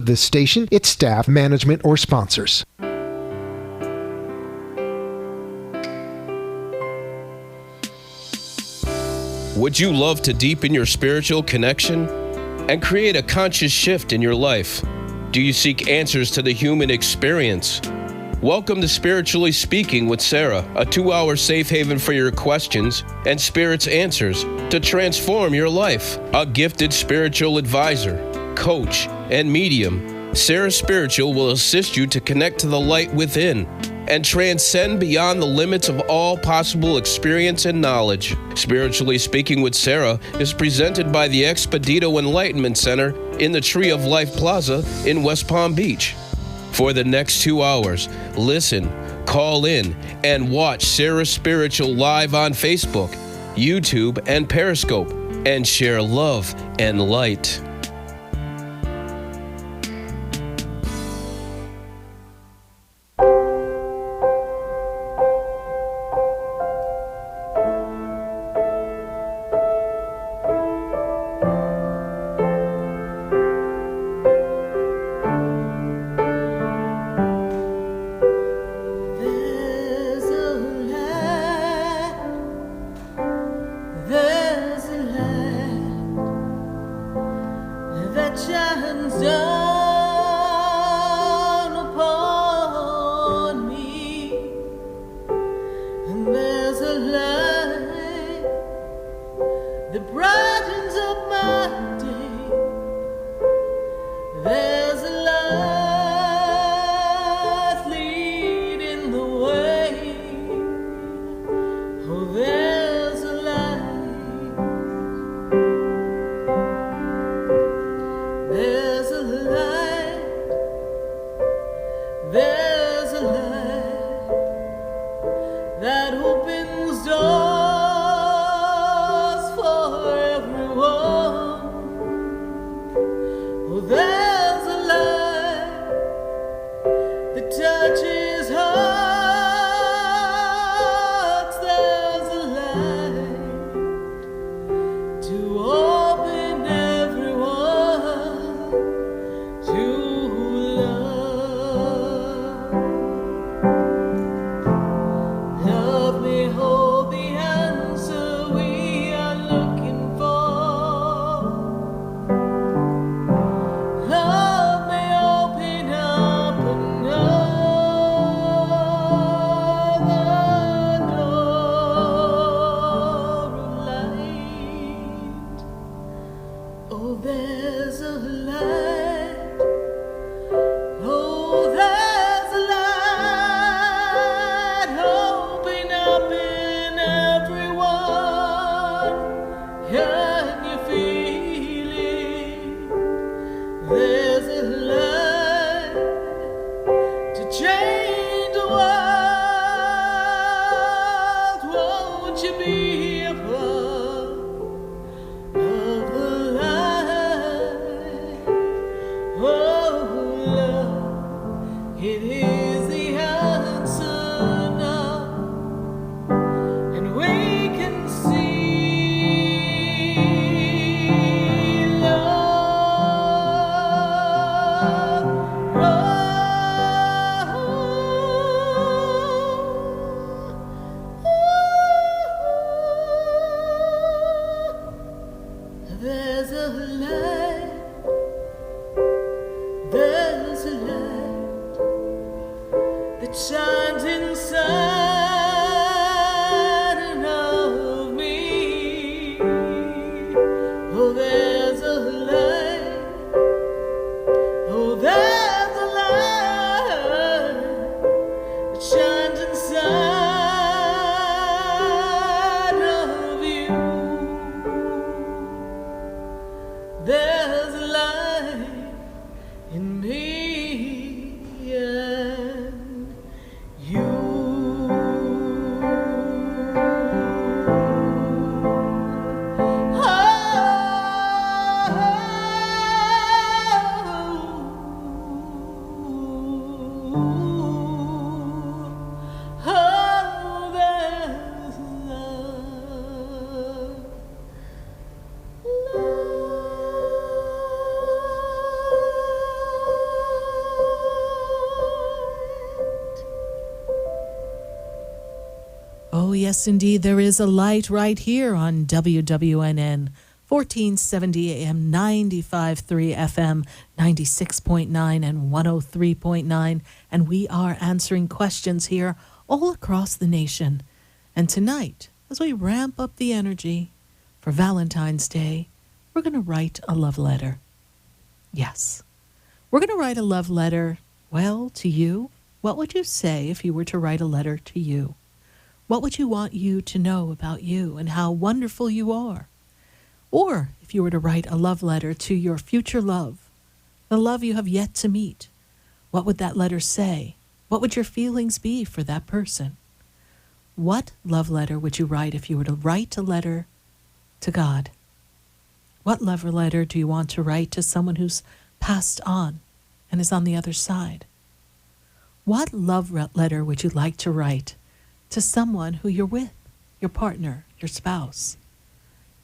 this station, its staff, management, or sponsors. Would you love to deepen your spiritual connection and create a conscious shift in your life? Do you seek answers to the human experience? Welcome to Spiritually Speaking with Sarah, a 2-hour safe haven for your questions and Spirit's answers to transform your life. A gifted spiritual advisor, coach, and medium, Sarah Spiritual will assist you to connect to the light within and transcend beyond the limits of all possible experience and knowledge. Spiritually Speaking with Sarah is presented by the Expedito Enlightenment Center in the Tree of Life Plaza in West Palm Beach. For the next 2 hours, listen, call in, and watch Sarah Spiritual live on Facebook, YouTube, and Periscope, and share love and light. In me and you. yes, indeed, there is a light right here on WWNN, 1470 AM, 95.3 FM, 96.9 and 103.9. And we are answering questions here all across the nation. And tonight, as we ramp up the energy for Valentine's Day, we're going to write a love letter. Yes, we're going to write a love letter, well, to you. What would you say if you were to write a letter to you? What would you want you to know about you and how wonderful you are? Or if you were to write a love letter to your future love, the love you have yet to meet, what would that letter say? What would your feelings be for that person? What love letter would you write if you were to write a letter to God? What love letter do you want to write to someone who's passed on and is on the other side? What love letter would you like to write to someone who you're with, your partner, your spouse?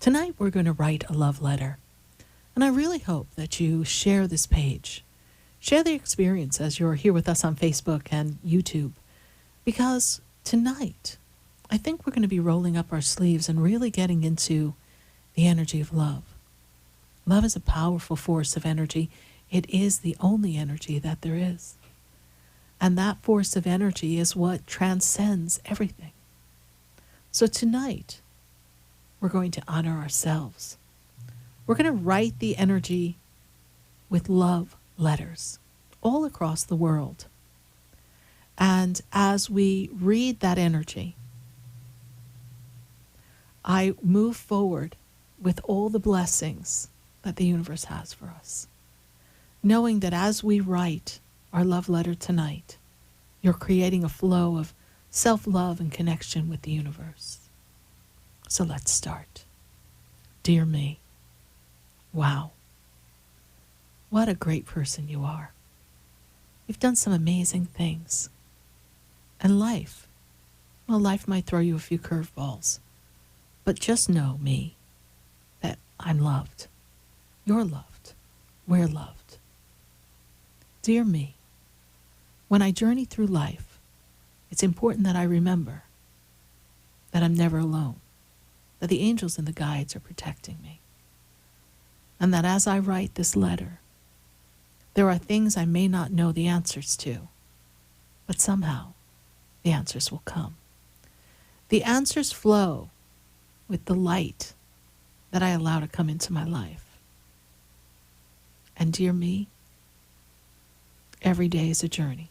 Tonight we're going to write a love letter. And I really hope that you share this page. Share the experience as you're here with us on Facebook and YouTube. Because tonight, I think we're going to be rolling up our sleeves and really getting into the energy of love. Love is a powerful force of energy. It is the only energy that there is. And that force of energy is what transcends everything. So tonight, we're going to honor ourselves. We're going to write the energy with love letters all across the world. And as we read that energy, I move forward with all the blessings that the universe has for us, knowing that as we write our love letter tonight, you're creating a flow of self-love and connection with the universe. So let's start. Dear me, wow, what a great person you are. You've done some amazing things. And life might throw you a few curveballs, but just know, me, that I'm loved. You're loved. We're loved. Dear me, when I journey through life, it's important that I remember that I'm never alone, that the angels and the guides are protecting me, and that as I write this letter, there are things I may not know the answers to, but somehow the answers will come. The answers flow with the light that I allow to come into my life. And dear me, every day is a journey.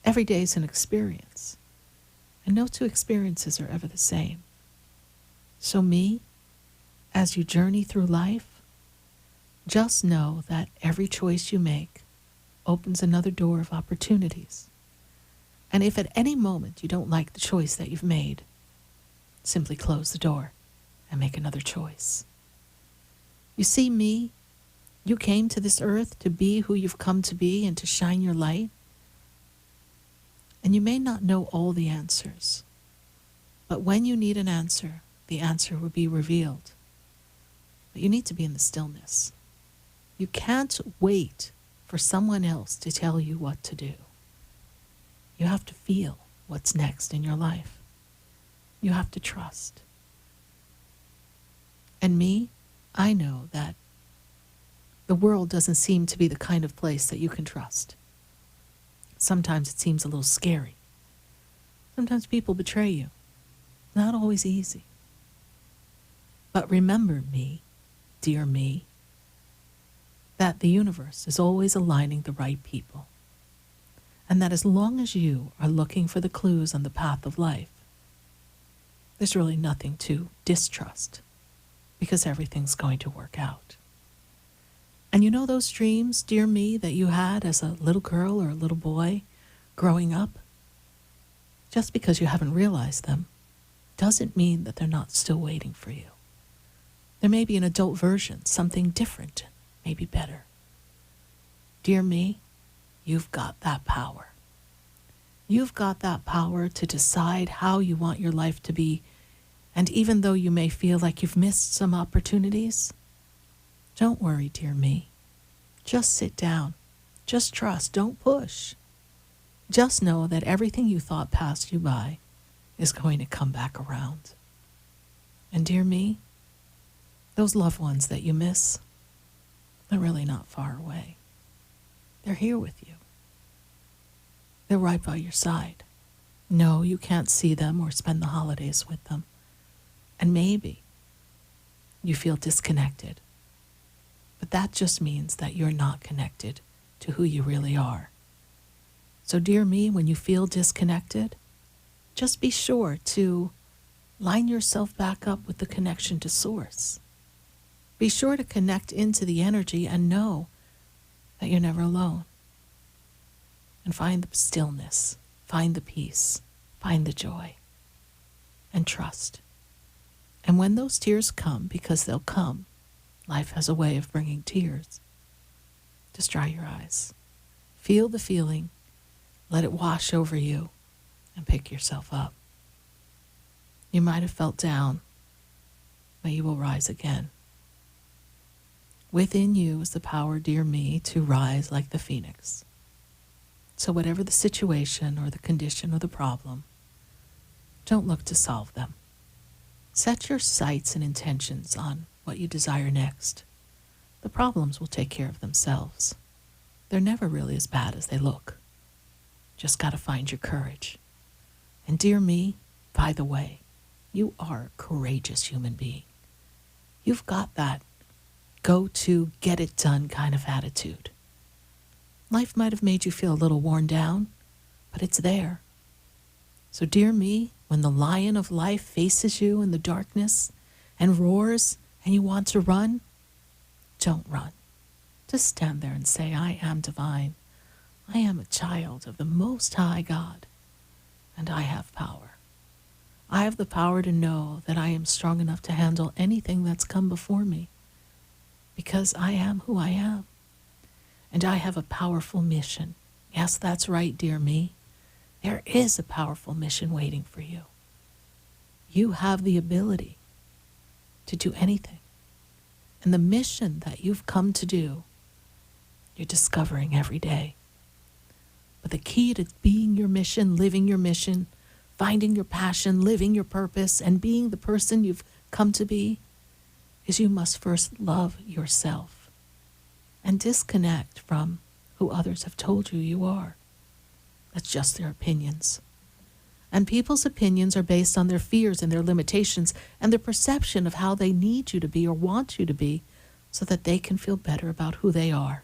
Every day is an experience. And no two experiences are ever the same. So me, as you journey through life, just know that every choice you make opens another door of opportunities. And if at any moment you don't like the choice that you've made, simply close the door and make another choice. You see, me, you came to this earth to be who you've come to be and to shine your light. And you may not know all the answers, but when you need an answer, the answer will be revealed. But you need to be in the stillness. You can't wait for someone else to tell you what to do. You have to feel what's next in your life. You have to trust. And me, I know that the world doesn't seem to be the kind of place that you can trust. Sometimes it seems a little scary. Sometimes people betray you. Not always easy. But remember, me, dear me, that the universe is always aligning the right people. And that as long as you are looking for the clues on the path of life, there's really nothing to distrust, because everything's going to work out. And you know those dreams, dear me, that you had as a little girl or a little boy growing up? Just because you haven't realized them doesn't mean that they're not still waiting for you. There may be an adult version, something different, maybe better. Dear me, you've got that power. You've got that power to decide how you want your life to be. And even though you may feel like you've missed some opportunities, don't worry, dear me. Just sit down. Just trust. Don't push. Just know that everything you thought passed you by is going to come back around. And dear me, those loved ones that you miss, they're really not far away. They're here with you. They're right by your side. No, you can't see them or spend the holidays with them. And maybe you feel disconnected. But that just means that you're not connected to who you really are. So dear me, when you feel disconnected, just be sure to line yourself back up with the connection to Source. Be sure to connect into the energy and know that you're never alone. And find the stillness, find the peace, find the joy, and trust. And when those tears come, because they'll come, life has a way of bringing tears, just dry your eyes. Feel the feeling, let it wash over you, and pick yourself up. You might have felt down, but you will rise again. Within you is the power, dear me, to rise like the phoenix. So whatever the situation or the condition or the problem, don't look to solve them. Set your sights and intentions on what you desire next. The problems will take care of themselves. They're never really as bad as they look. Just got to find your courage. And dear me, by the way, you are a courageous human being. You've got that go-to, get-it-done kind of attitude. Life might have made you feel a little worn down, but it's there. So dear me, when the lion of life faces you in the darkness and roars and you want to run, don't run. Just stand there and say, I am divine. I am a child of the Most High God, and I have power. I have the power to know that I am strong enough to handle anything that's come before me, because I am who I am. And I have a powerful mission. Yes, that's right, dear me. There is a powerful mission waiting for you. You have the ability to do anything. And the mission that you've come to do, you're discovering every day. But the key to being your mission, living your mission, finding your passion, living your purpose, and being the person you've come to be, is you must first love yourself and disconnect from who others have told you you are. That's just their opinions. And people's opinions are based on their fears and their limitations and their perception of how they need you to be or want you to be so that they can feel better about who they are.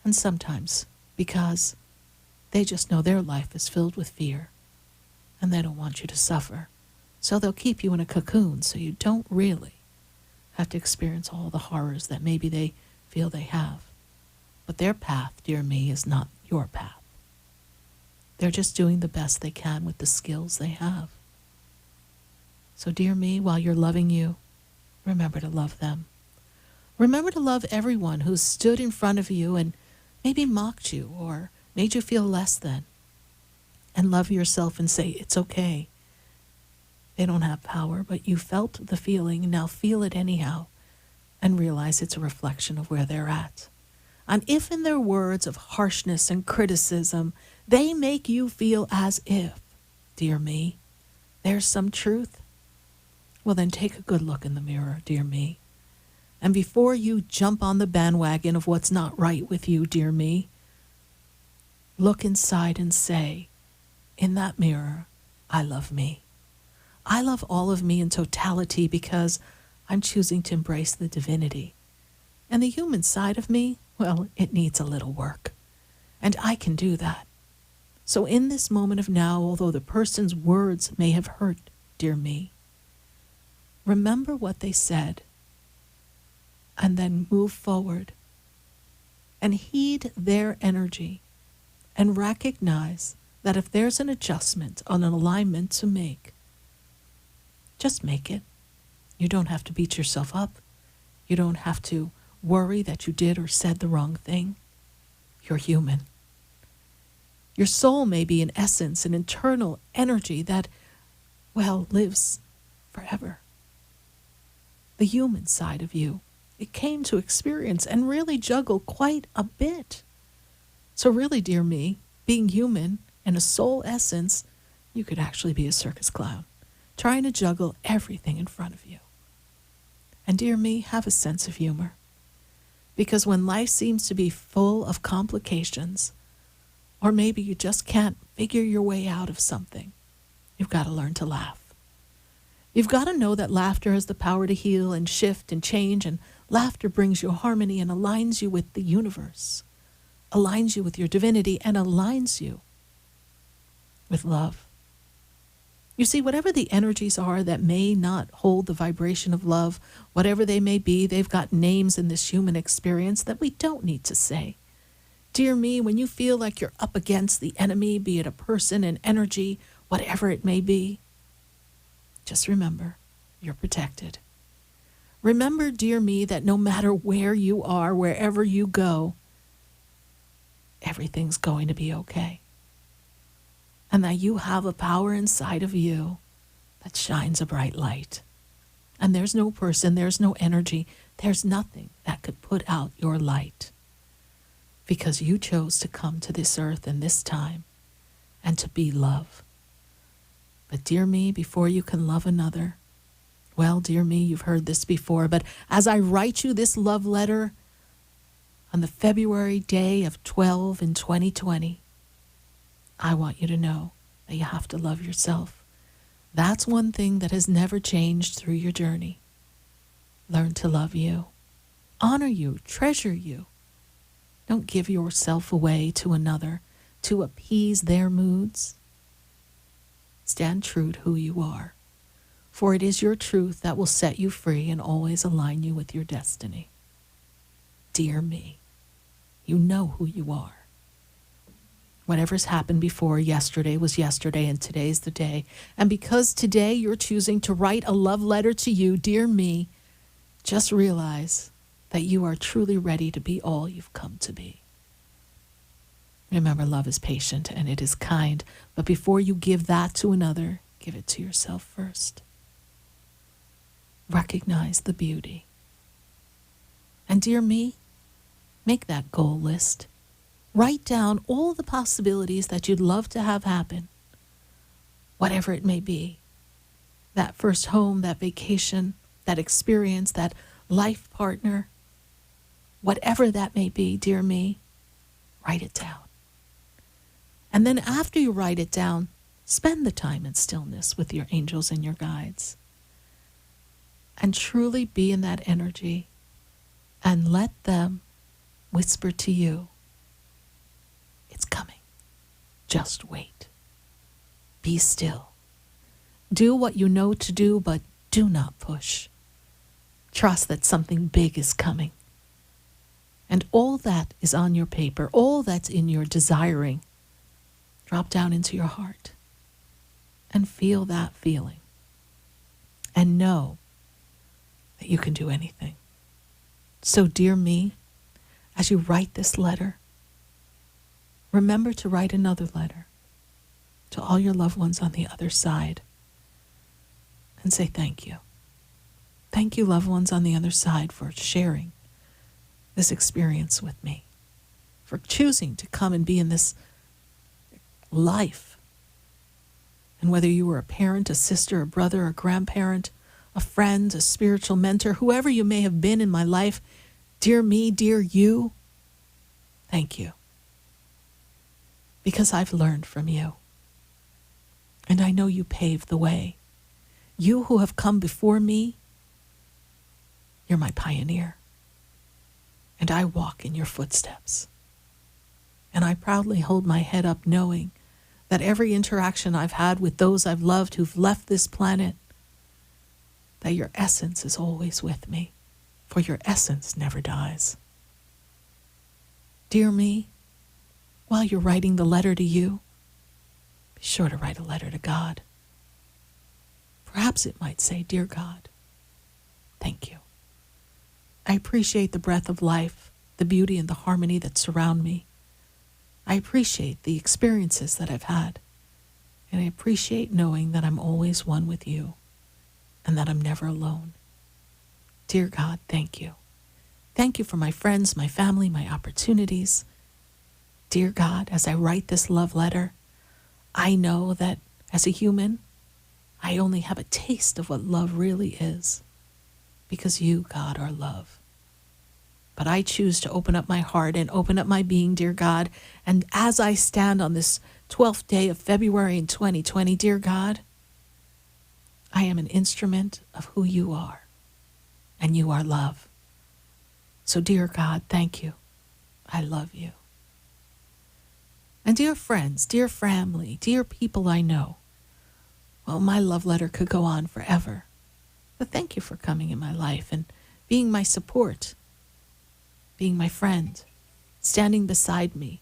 And sometimes because they just know their life is filled with fear and they don't want you to suffer. So they'll keep you in a cocoon so you don't really have to experience all the horrors that maybe they feel they have. But their path, dear me, is not your path. They're just doing the best they can with the skills they have. So dear me, while you're loving you, remember to love them. Remember to love everyone who's stood in front of you and maybe mocked you or made you feel less than. And love yourself and say, it's okay. They don't have power, but you felt the feeling, now feel it anyhow, and realize it's a reflection of where they're at. And if in their words of harshness and criticism, they make you feel as if, dear me, there's some truth, well then take a good look in the mirror, dear me. And before you jump on the bandwagon of what's not right with you, dear me, look inside and say, in that mirror, I love me. I love all of me in totality because I'm choosing to embrace the divinity. And the human side of me, well, it needs a little work. And I can do that. So in this moment of now, although the person's words may have hurt, dear me, remember what they said and then move forward and heed their energy and recognize that if there's an adjustment on an alignment to make, just make it. You don't have to beat yourself up. You don't have to worry that you did or said the wrong thing. You're human. Your soul may be in essence an internal energy that, well, lives forever. The human side of you, it came to experience and really juggle quite a bit. So really, dear me, being human and a soul essence, you could actually be a circus clown, trying to juggle everything in front of you. And dear me, have a sense of humor. Because when life seems to be full of complications, or maybe you just can't figure your way out of something, you've got to learn to laugh. You've got to know that laughter has the power to heal and shift and change, and laughter brings you harmony and aligns you with the universe, aligns you with your divinity, and aligns you with love. You see, whatever the energies are that may not hold the vibration of love, whatever they may be, they've got names in this human experience that we don't need to say. Dear me, when you feel like you're up against the enemy, be it a person, an energy, whatever it may be, just remember, you're protected. Remember, dear me, that no matter where you are, wherever you go, everything's going to be okay. And that you have a power inside of you that shines a bright light. And there's no person, there's no energy, there's nothing that could put out your light. Because you chose to come to this earth in this time and to be love. But dear me, before you can love another, well, dear me, you've heard this before, but as I write you this love letter on the February day of 12 in 2020, I want you to know that you have to love yourself. That's one thing that has never changed through your journey. Learn to love you, honor you, treasure you. Don't give yourself away to another to appease their moods. Stand true to who you are, for it is your truth that will set you free and always align you with your destiny. Dear me, you know who you are. Whatever's happened before, yesterday was yesterday and today's the day. And because today you're choosing to write a love letter to you, dear me, just realize that you are truly ready to be all you've come to be. Remember, love is patient and it is kind, but before you give that to another, give it to yourself first. Recognize the beauty. And dear me, make that goal list. Write down all the possibilities that you'd love to have happen, whatever it may be. That first home, that vacation, that experience, that life partner, whatever that may be, dear me, write it down. And then after you write it down, spend the time in stillness with your angels and your guides. And truly be in that energy and let them whisper to you, it's coming. Just wait. Be still. Do what you know to do, but do not push. Trust that something big is coming. And all that is on your paper, all that's in your desiring, drop down into your heart and feel that feeling. And know that you can do anything. So, dear me, as you write this letter, remember to write another letter to all your loved ones on the other side and say thank you. Thank you, loved ones on the other side, for sharing this experience with me, for choosing to come and be in this life. And whether you were a parent, a sister, a brother, a grandparent, a friend, a spiritual mentor, whoever you may have been in my life, dear me, dear you, thank you. Because I've learned from you. And I know you paved the way. You who have come before me, you're my pioneer. And I walk in your footsteps. And I proudly hold my head up knowing that every interaction I've had with those I've loved who've left this planet, that your essence is always with me, for your essence never dies. Dear me, while you're writing the letter to you, be sure to write a letter to God. Perhaps it might say, Dear God, thank you. I appreciate the breath of life, the beauty and the harmony that surround me. I appreciate the experiences that I've had, and I appreciate knowing that I'm always one with you and that I'm never alone. Dear God, thank you. Thank you for my friends, my family, my opportunities. Dear God, as I write this love letter, I know that As a human, I only have a taste of what love really is, because you, God, are love. But I choose to open up my heart and open up my being, dear God. And as I stand on this 12th day of February in 2020, dear God, I am an instrument of who you are, and you are love. So, dear God, thank you. I love you. And dear friends, dear family, dear people I know, well, my love letter could go on forever. But thank you for coming in my life and being my support, being my friend, standing beside me.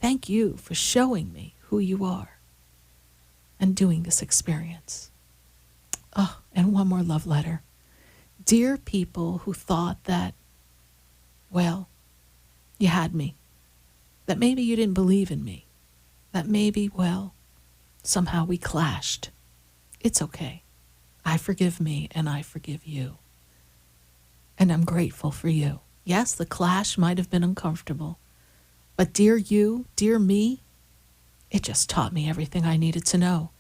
Thank you for showing me who you are and doing this experience. Oh, and one more love letter. Dear people who thought that, well, you had me, that maybe you didn't believe in me, that maybe, well, somehow we clashed. It's okay. I forgive me and I forgive you. And I'm grateful for you. Yes, the clash might have been uncomfortable, but dear you, dear me, it just taught me everything I needed to know.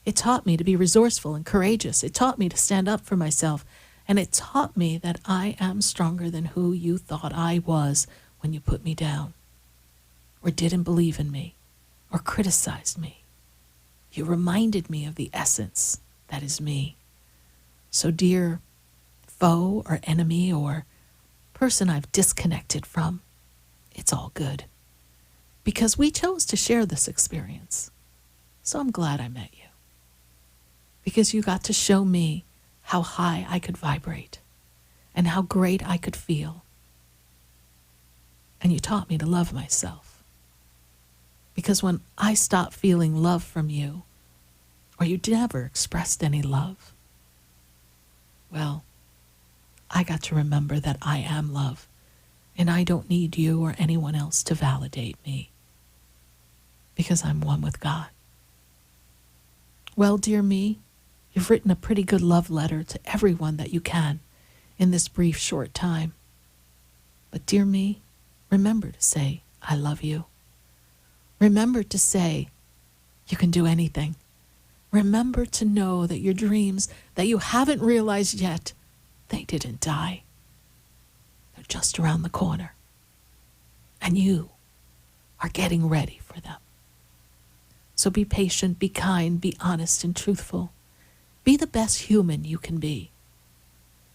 It taught me to be resourceful and courageous. It taught me to stand up for myself. And it taught me that I am stronger than who you thought I was when you put me down, or didn't believe in me, or criticized me. You reminded me of the essence that is me. So dear foe or enemy or person I've disconnected from, it's all good. Because we chose to share this experience. So I'm glad I met you. Because you got to show me how high I could vibrate and how great I could feel. And you taught me to love myself. Because when I stopped feeling love from you, or you never expressed any love, well, I got to remember that I am love, and I don't need you or anyone else to validate me, because I'm one with God. Well, dear me, you've written a pretty good love letter to everyone that you can in this brief, short time. But dear me, remember to say, I love you. Remember to say, you can do anything. Remember to know that your dreams that you haven't realized yet, they didn't die. They're just around the corner. And you are getting ready for them. So be patient, be kind, be honest and truthful. Be the best human you can be.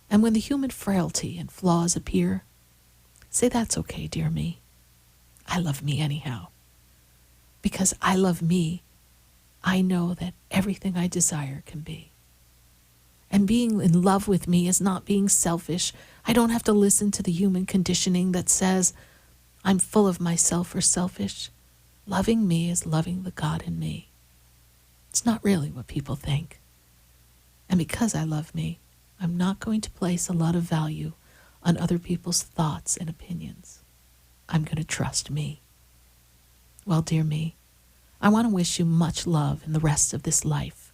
And when the human frailty and flaws appear, say that's okay, dear me. I love me anyhow. Because I love me, I know that everything I desire can be. And being in love with me is not being selfish. I don't have to listen to the human conditioning that says I'm full of myself or selfish. Loving me is loving the God in me. It's not really what people think. And because I love me, I'm not going to place a lot of value on other people's thoughts and opinions. I'm going to trust me. Well, dear me, I want to wish you much love in the rest of this life.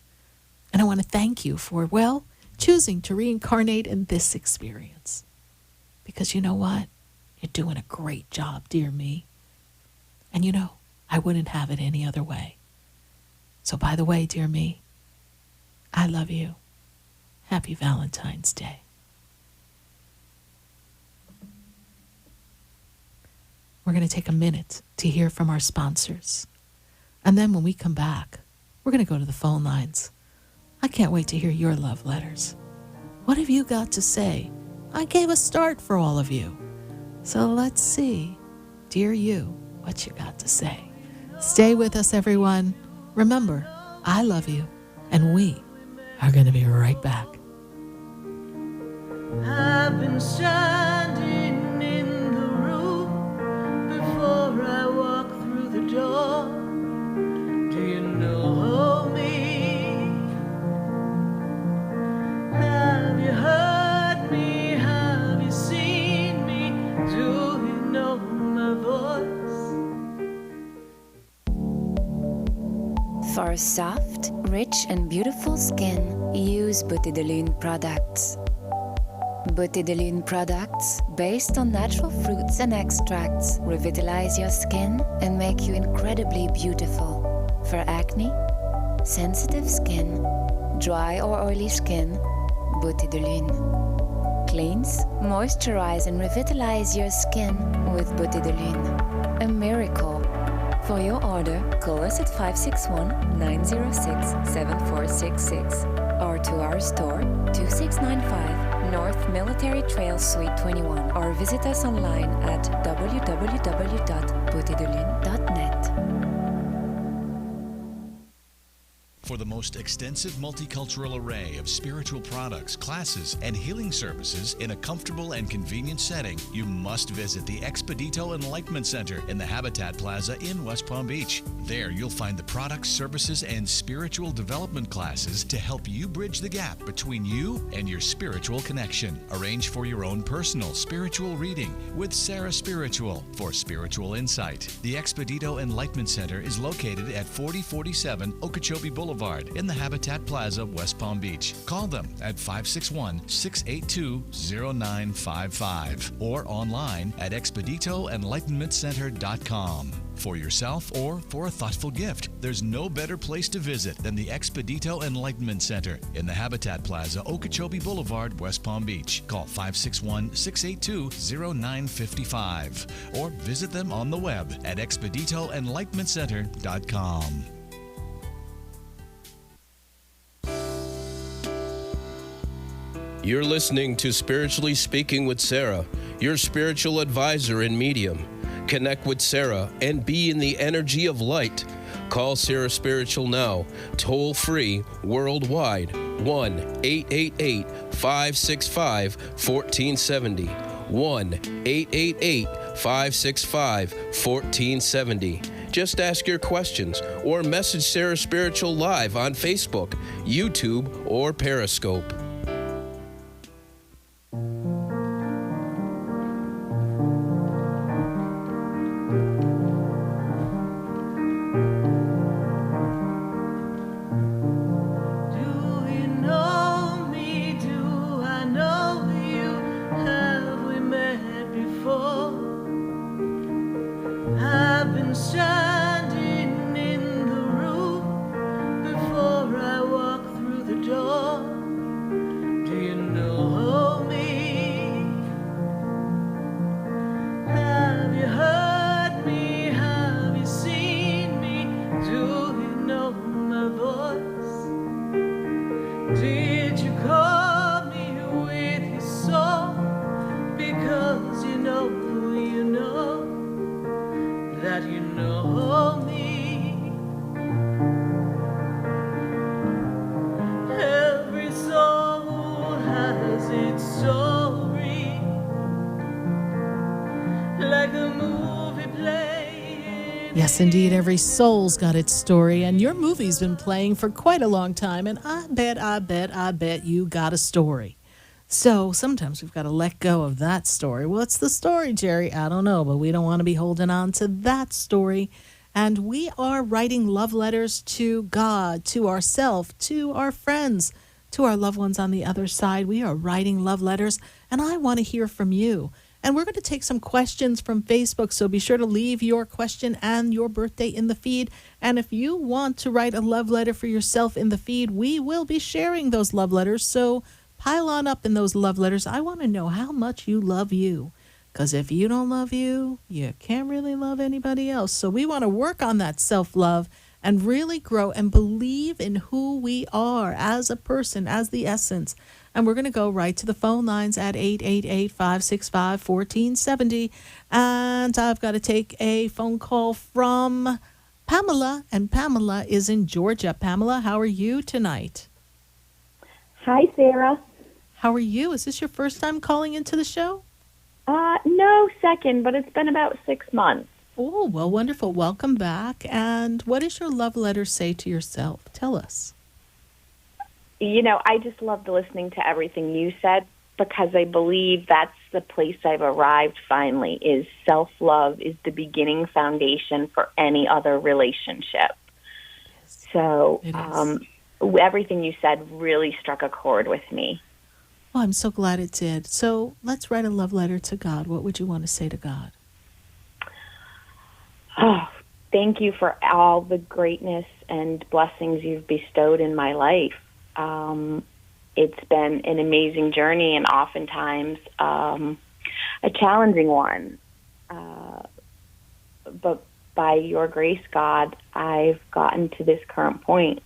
And I want to thank you for, well, choosing to reincarnate in this experience. Because you know what? You're doing a great job, dear me. And you know, I wouldn't have it any other way. So by the way, dear me, I love you. Happy Valentine's Day. We're going to take a minute to hear from our sponsors. And then when we come back, we're going to go to the phone lines. I can't wait to hear your love letters. What have you got to say? I gave a start for all of you. So let's see, dear you, what you got to say. Stay with us, everyone. Remember, I love you, and we are going to be right back. I've been standing in the room before I walk through the door. Do you know me? Have you heard me? Have you seen me? Do you know my voice? For soft, rich and beautiful skin, use Beauté de Lune products. Beauté de Lune products, based on natural fruits and extracts, revitalize your skin and make you incredibly beautiful. For acne, Sensitive skin, dry or oily skin, Beauté de Lune. Cleanse, moisturize and revitalize your skin with Beauté de Lune. A miracle. For your order, call us at 561-906-7466 or to our store, 2695 North Military Trail Suite 21, or visit us online at www.beautédelune.net. For the most extensive multicultural array of spiritual products, classes, and healing services in a comfortable and convenient setting, you must visit the Expedito Enlightenment Center in the Habitat Plaza in West Palm Beach. There, you'll find the products, services, and spiritual development classes to help you bridge the gap between you and your spiritual connection. Arrange for your own personal spiritual reading with Sarah Spiritual for spiritual insight. The Expedito Enlightenment Center is located at 4047 Okeechobee Boulevard in the Habitat Plaza, West Palm Beach. Call them at 561-682-0955 or online at expeditoenlightenmentcenter.com. For yourself or for a thoughtful gift, there's no better place to visit than the Expedito Enlightenment Center in the Habitat Plaza, Okeechobee Boulevard, West Palm Beach. Call 561-682-0955 or visit them on the web at expeditoenlightenmentcenter.com. You're listening to Spiritually Speaking with Sarah, your spiritual advisor and medium. Connect with Sarah and be in the energy of light. Call Sarah Spiritual now, toll free, worldwide, 1-888-565-1470. 1-888-565-1470. Just ask your questions or message Sarah Spiritual live on Facebook, YouTube, or Periscope. Yes, indeed, every soul's got its story, and your movie's been playing for quite a long time, and I bet you got a story. So sometimes we've got to let go of that story. What's the story, Jerry? I don't know, but we don't want to be holding on to that story. And we are writing love letters to God, to ourselves, to our friends, to our loved ones on the other side. We are writing love letters, and I want to hear from you. And we're going to take some questions from Facebook, so be sure to leave your question and your birthday in the feed. And if you want to write a love letter for yourself in the feed, we will be sharing those love letters. So pile on up in those love letters. I want to know how much you love you, because if you don't love you, you can't really love anybody else. So we want to work on that self-love and really grow and believe in who we are as a person, as the essence. And we're going to go right to the phone lines at 888-565-1470. And I've got to take a phone call from Pamela. And Pamela is in Georgia. Pamela, how are you tonight? Hi, Sarah. How are you? Is this your first time calling into the show? No, second, but it's been about 6 months. Oh, well, wonderful. Welcome back. And what does your love letter say to yourself? Tell us. You know, I just loved listening to everything you said, because I believe that's the place I've arrived finally, is self-love is the beginning foundation for any other relationship. So everything you said really struck a chord with me. Well, I'm so glad it did. So let's write a love letter to God. What would you want to say to God? Oh, thank you for all the greatness and blessings you've bestowed in my life. It's been an amazing journey and oftentimes a challenging one. But by your grace, God, I've gotten to this current point.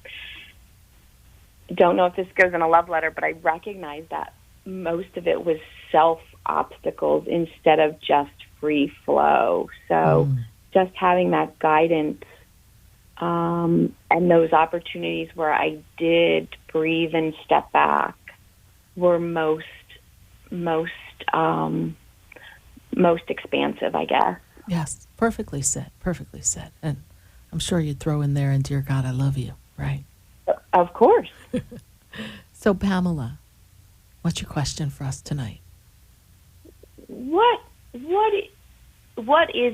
Don't know if this goes in a love letter, but I recognize that most of it was self-obstacles instead of just free flow. So just having that guidance and those opportunities where I did breathe and step back were most expansive, I guess. Yes, perfectly said, perfectly said. And I'm sure you'd throw in there, and dear God, I love you, right? Of course. So, Pamela, what's your question for us tonight? What is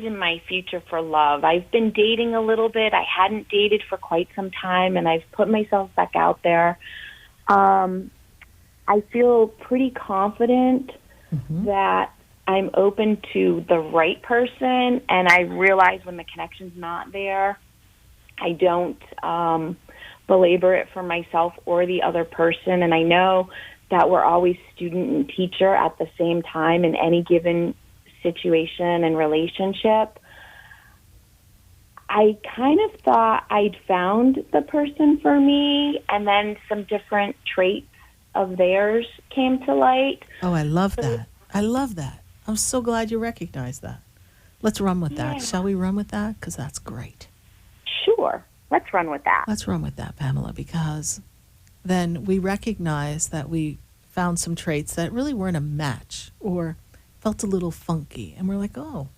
in my future for love? I've been dating a little bit. I hadn't dated for quite some time, and I've put myself back out there. I feel pretty confident that I'm open to the right person, and I realize when the connection's not there, I don't belabor it for myself or the other person. And I know that we're always student and teacher at the same time in any given situation and relationship. I kind of thought I'd found the person for me, and then some different traits of theirs came to light. Oh, I love that. I love that. I'm so glad you recognize that. Let's run with that. Yeah. Shall we run with that? Because that's great. Sure. Let's run with that. Let's run with that, Pamela, because then we recognize that we found some traits that really weren't a match or felt a little funky. And we're like, oh,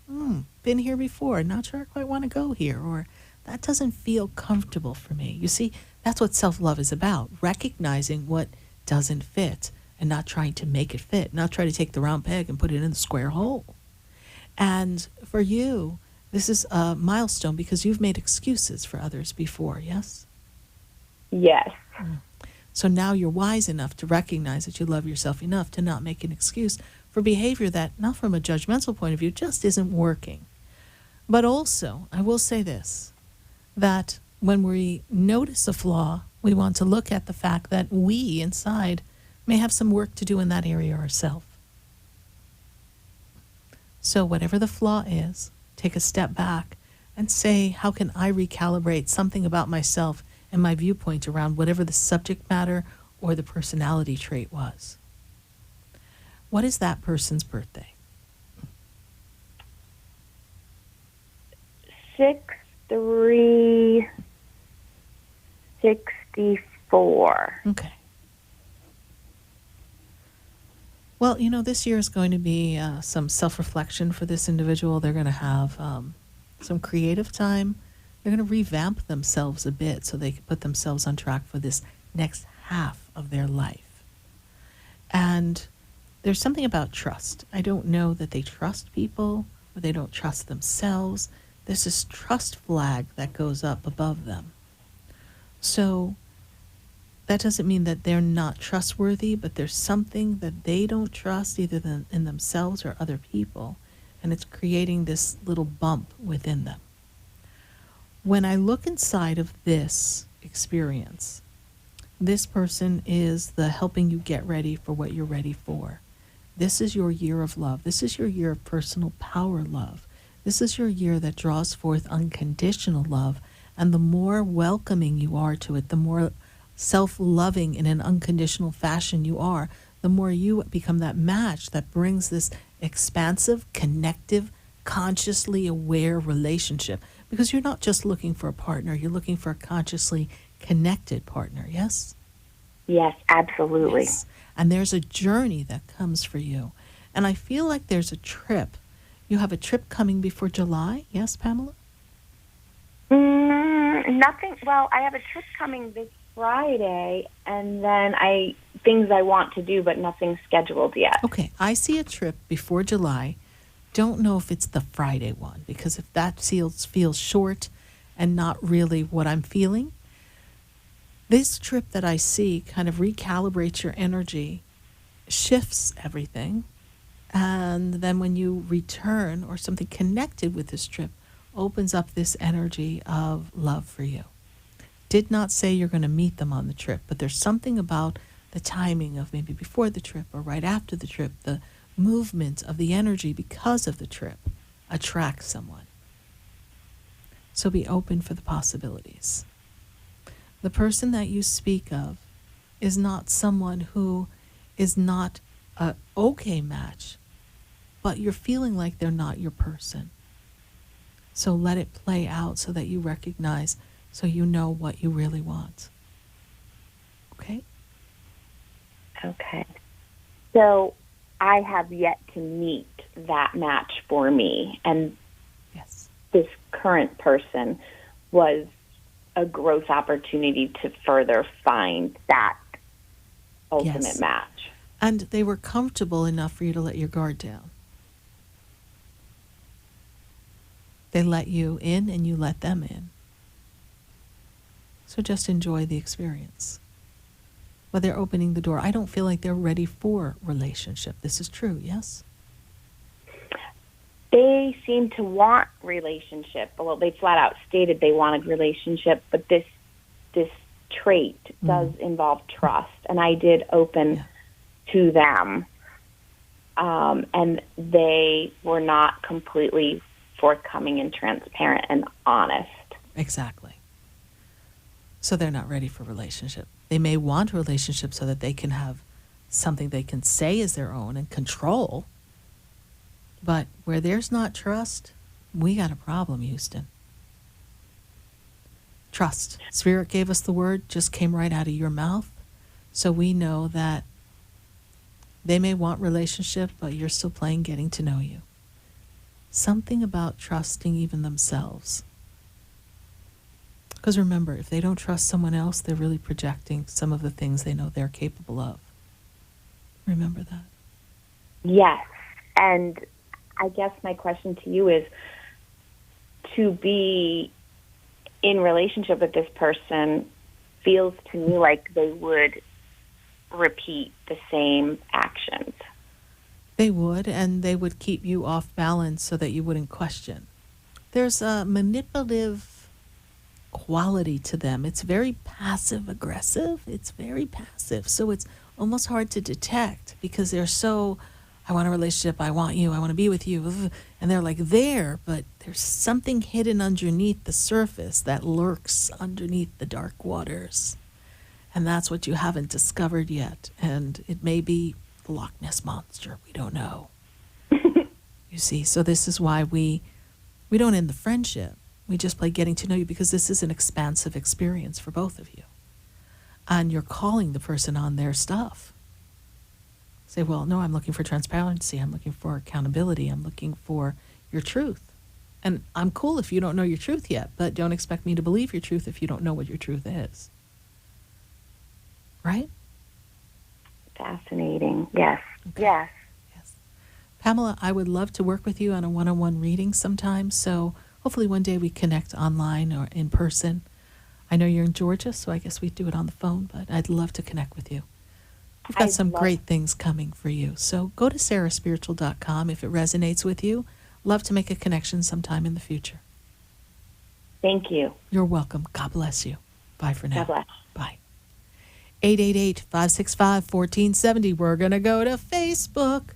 been here before. Not sure I quite want to go here. Or that doesn't feel comfortable for me. You see, that's what self-love is about. Recognizing what doesn't fit and not trying to make it fit. Not try to take the round peg and put it in the square hole. And for you, this is a milestone because you've made excuses for others before, yes? Yes. So now you're wise enough to recognize that you love yourself enough to not make an excuse for behavior that, not from a judgmental point of view, just isn't working. But also, I will say this, that when we notice a flaw, we want to look at the fact that we inside may have some work to do in that area ourselves. So whatever the flaw is, take a step back and say, how can I recalibrate something about myself and my viewpoint around whatever the subject matter or the personality trait was? What is that person's birthday? 6/3/64. Okay. Well, you know, this year is going to be some self-reflection for this individual. They're going to have some creative time. They're going to revamp themselves a bit so they can put themselves on track for this next half of their life. And there's something about trust. I don't know that they trust people or they don't trust themselves. There's this trust flag that goes up above them. So that doesn't mean that they're not trustworthy, but there's something that they don't trust either in themselves or other people, and it's creating this little bump within them. When I look inside of this experience, this person is the helping you get ready for what you're ready for. This is your year of love. This is your year of personal power love. This is your year that draws forth unconditional love, and the more welcoming you are to it, the more self-loving in an unconditional fashion you are, the more you become that match that brings this expansive, connective, consciously aware relationship. Because you're not just looking for a partner, you're looking for a consciously connected partner, yes? Yes, absolutely. Yes. And there's a journey that comes for you. And I feel like there's a trip. You have a trip coming before July, yes, Pamela? Nothing. Well, I have a trip coming this Friday, and then things I want to do, but nothing scheduled yet. Okay, I see a trip before July. Don't know if it's the Friday one, because if that feels short and not really what I'm feeling, this trip that I see kind of recalibrates your energy, shifts everything, and then when you return or something connected with this trip opens up this energy of love for you. Did not say you're going to meet them on the trip, but there's something about the timing of maybe before the trip or right after the trip, the movement of the energy because of the trip attracts someone. So be open for the possibilities. The person that you speak of is not someone who is not a okay match, but you're feeling like they're not your person. So let it play out so that you recognize, so you know what you really want. Okay? Okay. So I have yet to meet that match for me. And Yes. this current person was a growth opportunity to further find that ultimate Yes. match. And they were comfortable enough for you to let your guard down. They let you in and you let them in. So just enjoy the experience. But they're opening the door. I don't feel like they're ready for relationship. This is true, yes? They seem to want relationship. Well, they flat out stated they wanted relationship, but this trait does involve trust, and I did open to them, and they were not completely forthcoming and transparent and honest. Exactly. So they're not ready for relationship. They may want a relationship so that they can have something they can say is their own and control. But where there's not trust, we got a problem, Houston. Trust. Spirit gave us the word, just came right out of your mouth. So we know that they may want relationship, but you're still playing getting to know you. Something about trusting even themselves. Because remember, if they don't trust someone else, they're really projecting some of the things they know they're capable of. Remember that. Yes. And I guess my question to you is, to be in relationship with this person feels to me like they would repeat the same actions. They would, and they would keep you off balance so that you wouldn't question. There's a manipulative quality to them. It's very passive aggressive. It's very passive. So it's almost hard to detect because they're so, I want a relationship, I want you, I want to be with you. And they're like there, but there's something hidden underneath the surface that lurks underneath the dark waters. And that's what you haven't discovered yet. And it may be the Loch Ness Monster. We don't know. You see, so this is why we don't end the friendship. We just play getting to know you because this is an expansive experience for both of you. And you're calling the person on their stuff. Say, well, no, I'm looking for transparency. I'm looking for accountability. I'm looking for your truth. And I'm cool if you don't know your truth yet, but don't expect me to believe your truth if you don't know what your truth is. Right? Fascinating. Yes. Okay. Yes. Yes. Pamela, I would love to work with you on a one-on-one reading sometime. So hopefully one day we connect online or in person. I know you're in Georgia, so I guess we do it on the phone, but I'd love to connect with you. We've got some great things coming for you. So go to sarahspiritual.com if it resonates with you. Love to make a connection sometime in the future. Thank you. You're welcome. God bless you. Bye for now. God bless. Bye. 888-565-1470. We're going to go to Facebook.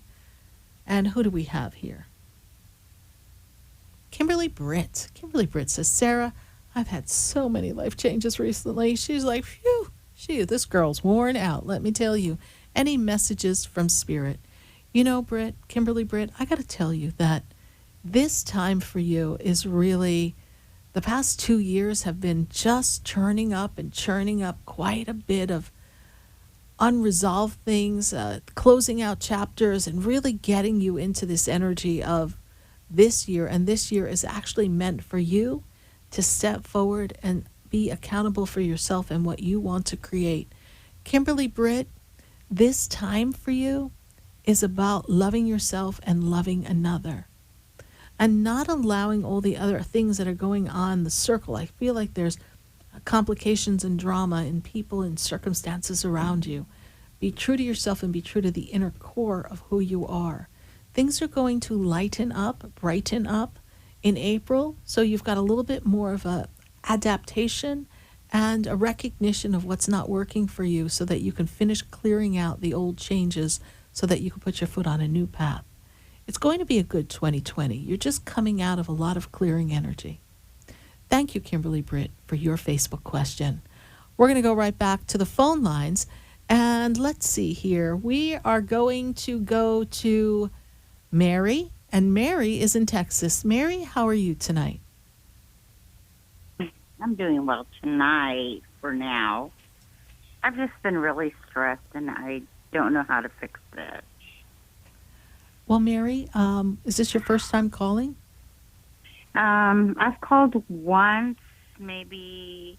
And who do we have here? Kimberly Britt. Kimberly Britt says, Sarah, I've had so many life changes recently. She's like, phew, this girl's worn out, let me tell you. Any messages from Spirit? You know, Britt, Kimberly Britt, I got to tell you that this time for you is really, the past 2 years have been just churning up quite a bit of unresolved things, closing out chapters and really getting you into this energy of this year. And this year is actually meant for you to step forward and be accountable for yourself and what you want to create. Kimberly Britt, this time for you is about loving yourself and loving another and not allowing all the other things that are going on in the circle. I feel like there's complications and drama in people and circumstances around you. Be true to yourself and be true to the inner core of who you are. Things are going to lighten up, brighten up in April. So you've got a little bit more of a adaptation and a recognition of what's not working for you so that you can finish clearing out the old changes so that you can put your foot on a new path. It's going to be a good 2020. You're just coming out of a lot of clearing energy. Thank you, Kimberly Britt, for your Facebook question. We're going to go right back to the phone lines. And let's see here. We are going to go to Mary. And Mary is in Texas. Mary, how are you tonight? I'm doing well tonight for now. I've just been really stressed, and I don't know how to fix it. Well, Mary, is this your first time calling? I've called once, maybe,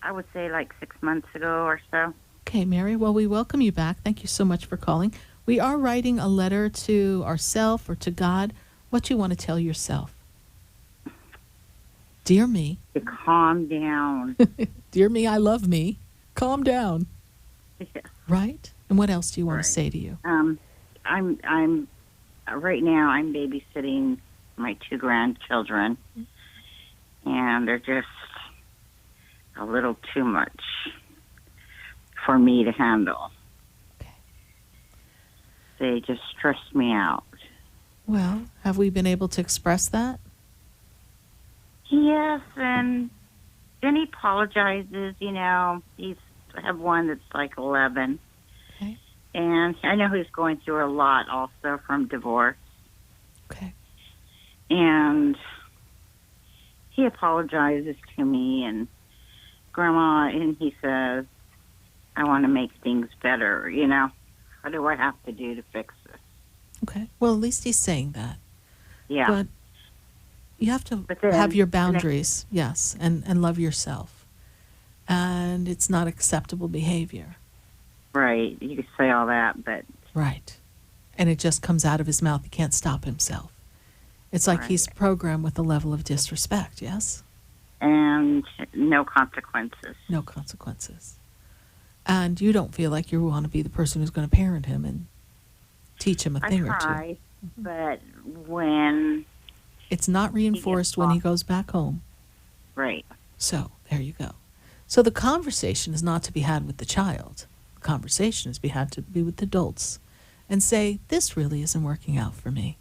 I would say like 6 months ago or so. Okay, Mary. Well, we welcome you back. Thank you so much for calling. We are writing a letter to ourself or to God. What do you want to tell yourself? Dear me. To calm down. Dear me, I love me. Calm down. Yeah. Right? And what else do you want Right. to say to you? I'm right now I'm babysitting my 2 grandchildren, and they're just a little too much for me to handle. Okay. They just stress me out. Well, have we been able to express that? Yes, and then he apologizes, He's I have one that's like 11. Okay. And I know he's going through a lot also from divorce. Okay. And he apologizes to me and Grandma, and he says, I want to make things better, What do I have to do to fix this? Okay. Well, at least he's saying that. Yeah. But you have to then- have your boundaries, yes, and love yourself. And it's not acceptable behavior. Right. You could say all that, but Right. And it just comes out of his mouth. He can't stop himself. It's like he's programmed with a level of disrespect, yes? and no consequences. No consequences. And you don't feel like you want to be the person who's going to parent him and teach him a thing or two. I try, but when It's not reinforced when he goes back home. right. So there you go. So the conversation is not to be had with the child. The conversation is to be with adults and say, this really isn't working out for me.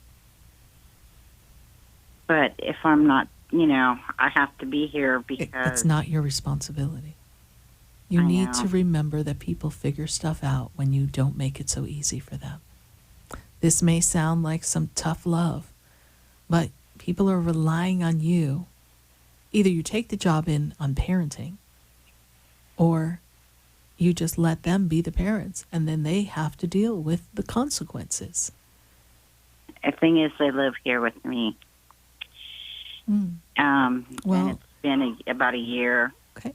But if I'm not, I have to be here because It's not your responsibility. You I need know. to remember that people figure stuff out when you don't make it so easy for them. This may sound like some tough love, but people are relying on you. Either you take the job in on parenting, or you just let them be the parents, and then they have to deal with the consequences. the thing is, they live here with me. Mm. And it's been about a year. Okay.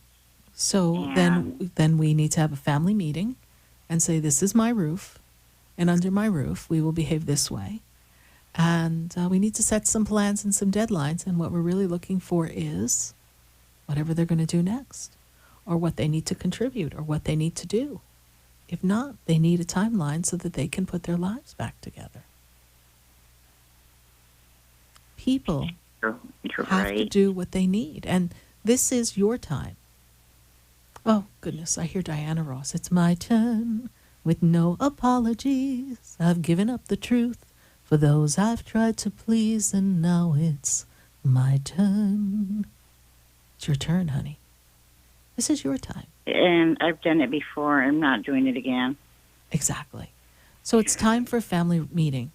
So then we need to have a family meeting and say, this is my roof, and under my roof we will behave this way. And we need to set some plans and some deadlines, and what we're really looking for is whatever they're going to do next, or what they need to contribute, or what they need to do. If not, they need a timeline so that they can put their lives back together. People You're have to right. do what they need, and this is your time. Oh, goodness, I hear Diana Ross. It's my turn with no apologies. I've given up the truth for those I've tried to please, and now it's my turn. It's your turn, honey. This is your time. And I've done it before. I'm not doing it again. Exactly. So it's time for a family meeting.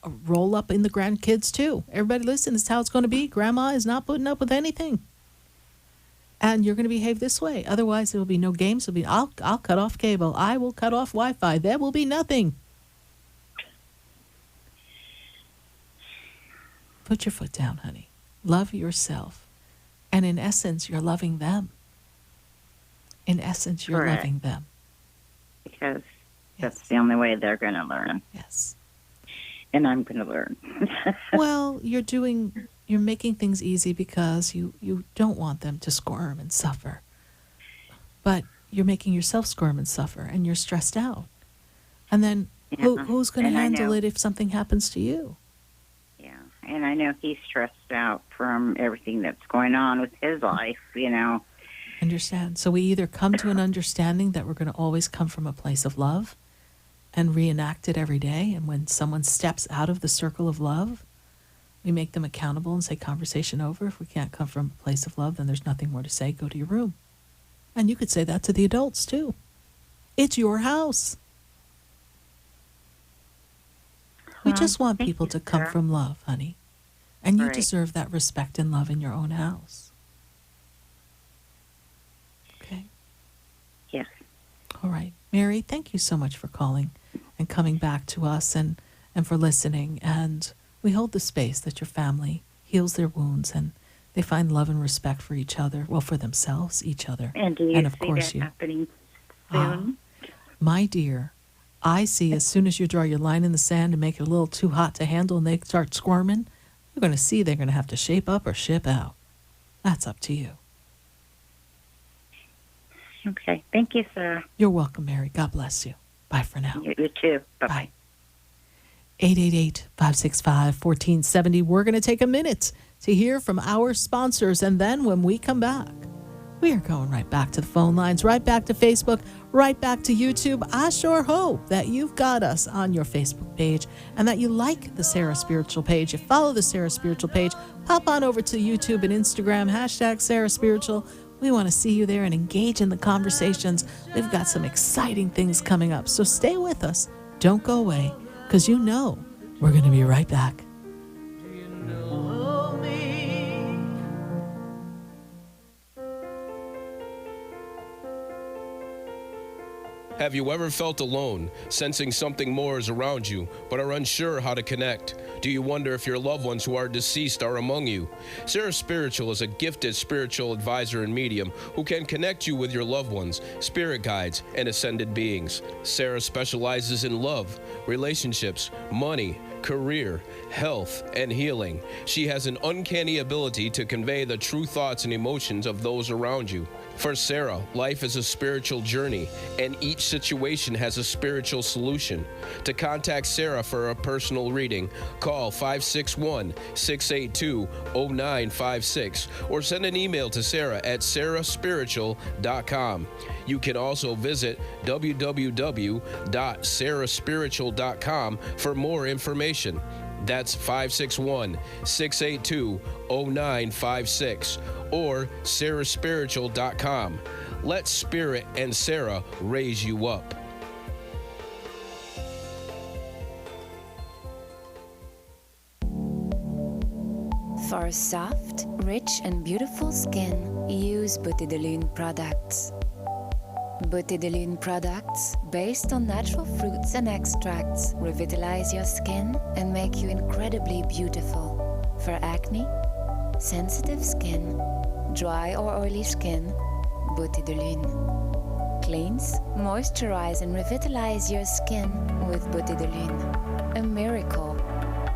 Roll up in the grandkids, too. Everybody listen, this is how it's going to be. Grandma is not putting up with anything. And you're going to behave this way. Otherwise, there will be no games. I'll cut off cable. I will cut off Wi-Fi. There will be nothing. Put your foot down, honey. Love yourself. And in essence, you're loving them. In essence, you're Correct. loving them. Because that's Yes. the only way they're going to learn. Yes. And I'm going to learn. Well, you're making things easy because you don't want them to squirm and suffer. But you're making yourself squirm and suffer, and you're stressed out. And then Yeah. who's going to And I handle know. it if something happens to you? Yeah. And I know he's stressed out from everything that's going on with his life, Understand. So we either come to an understanding that we're going to always come from a place of love and reenact it every day. And when someone steps out of the circle of love, we make them accountable and say, conversation over. If we can't come from a place of love, then there's nothing more to say. Go to your room. And you could say that to the adults, too. It's your house. We just want thank people you, to come Sarah. from love, honey. And you Right. deserve that respect and love in your own house. Okay? Yes. All right. Mary, thank you so much for calling and coming back to us and for listening. And we hold the space that your family heals their wounds and they find love and respect for each other, well, for themselves, each other. And do you of see course that you. happening Ah, soon? My dear, I see as soon as you draw your line in the sand and make it a little too hot to handle and they start squirming, you're going to see they're going to have to shape up or ship out. That's up to you. Okay. Thank you, Sarah. You're welcome, Mary. God bless you. Bye for now. You too. Bye-bye. Bye. 888-565-1470. We're going to take a minute to hear from our sponsors. And then when we come back, we are going right back to the phone lines, right back to Facebook, right back to YouTube. I sure hope that you've got us on your Facebook page and that you like the Sarah Spiritual page. You follow the Sarah Spiritual page. Pop on over to YouTube and Instagram, #Sarah Spiritual. We want to see you there and engage in the conversations. We've got some exciting things coming up. So stay with us. Don't go away, because you know we're going to be right back. know me. Have you ever felt alone, sensing something more is around you, but are unsure how to connect? Do you wonder if your loved ones who are deceased are among you? Sarah Spiritual is a gifted spiritual advisor and medium who can connect you with your loved ones, spirit guides, and ascended beings. Sarah specializes in love, relationships, money, career, health, and healing. She has an uncanny ability to convey the true thoughts and emotions of those around you. For Sarah, life is a spiritual journey, and each situation has a spiritual solution. To contact Sarah for a personal reading, call 561-682-0956 or send an email to Sarah at sarahspiritual.com. You can also visit www.sarahspiritual.com for more information. That's 561-682-0956 or sarahspiritual.com. Let Spirit and Sarah raise you up. For soft, rich, and beautiful skin, use Beauté de Lune products. Beauté de Lune products, based on natural fruits and extracts, revitalize your skin and make you incredibly beautiful. For acne, sensitive skin, dry or oily skin, Beauté de Lune. Cleanse, moisturize, and revitalize your skin with Beauté de Lune. A miracle.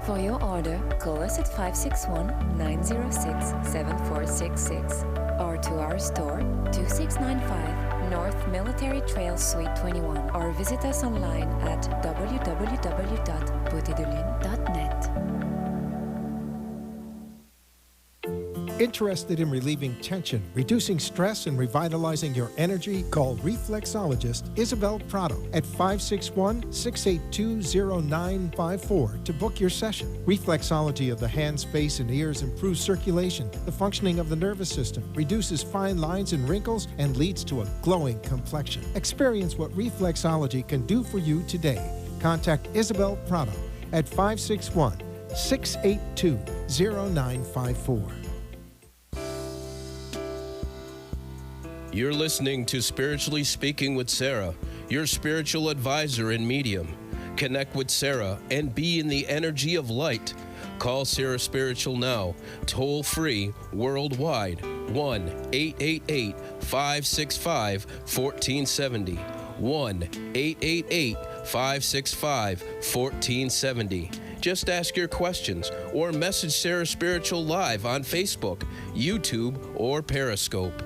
For your order, call us at 561-906-7466 or to our store, 2695 North Military Trail Suite 21, or visit us online at www.beautédelune.net. Interested in relieving tension, reducing stress, and revitalizing your energy? Call reflexologist Isabel Prado at 561-682-0954 to book your session. Reflexology of the hands, face, and ears improves circulation, the functioning of the nervous system, reduces fine lines and wrinkles, and leads to a glowing complexion. Experience what reflexology can do for you today. Contact Isabel Prado at 561-682-0954. You're listening to Spiritually Speaking with Sarah, your spiritual advisor and medium. Connect with Sarah and be in the energy of light. Call Sarah Spiritual now, toll free, worldwide, 1-888-565-1470. 1-888-565-1470. Just ask your questions or message Sarah Spiritual live on Facebook, YouTube, or Periscope.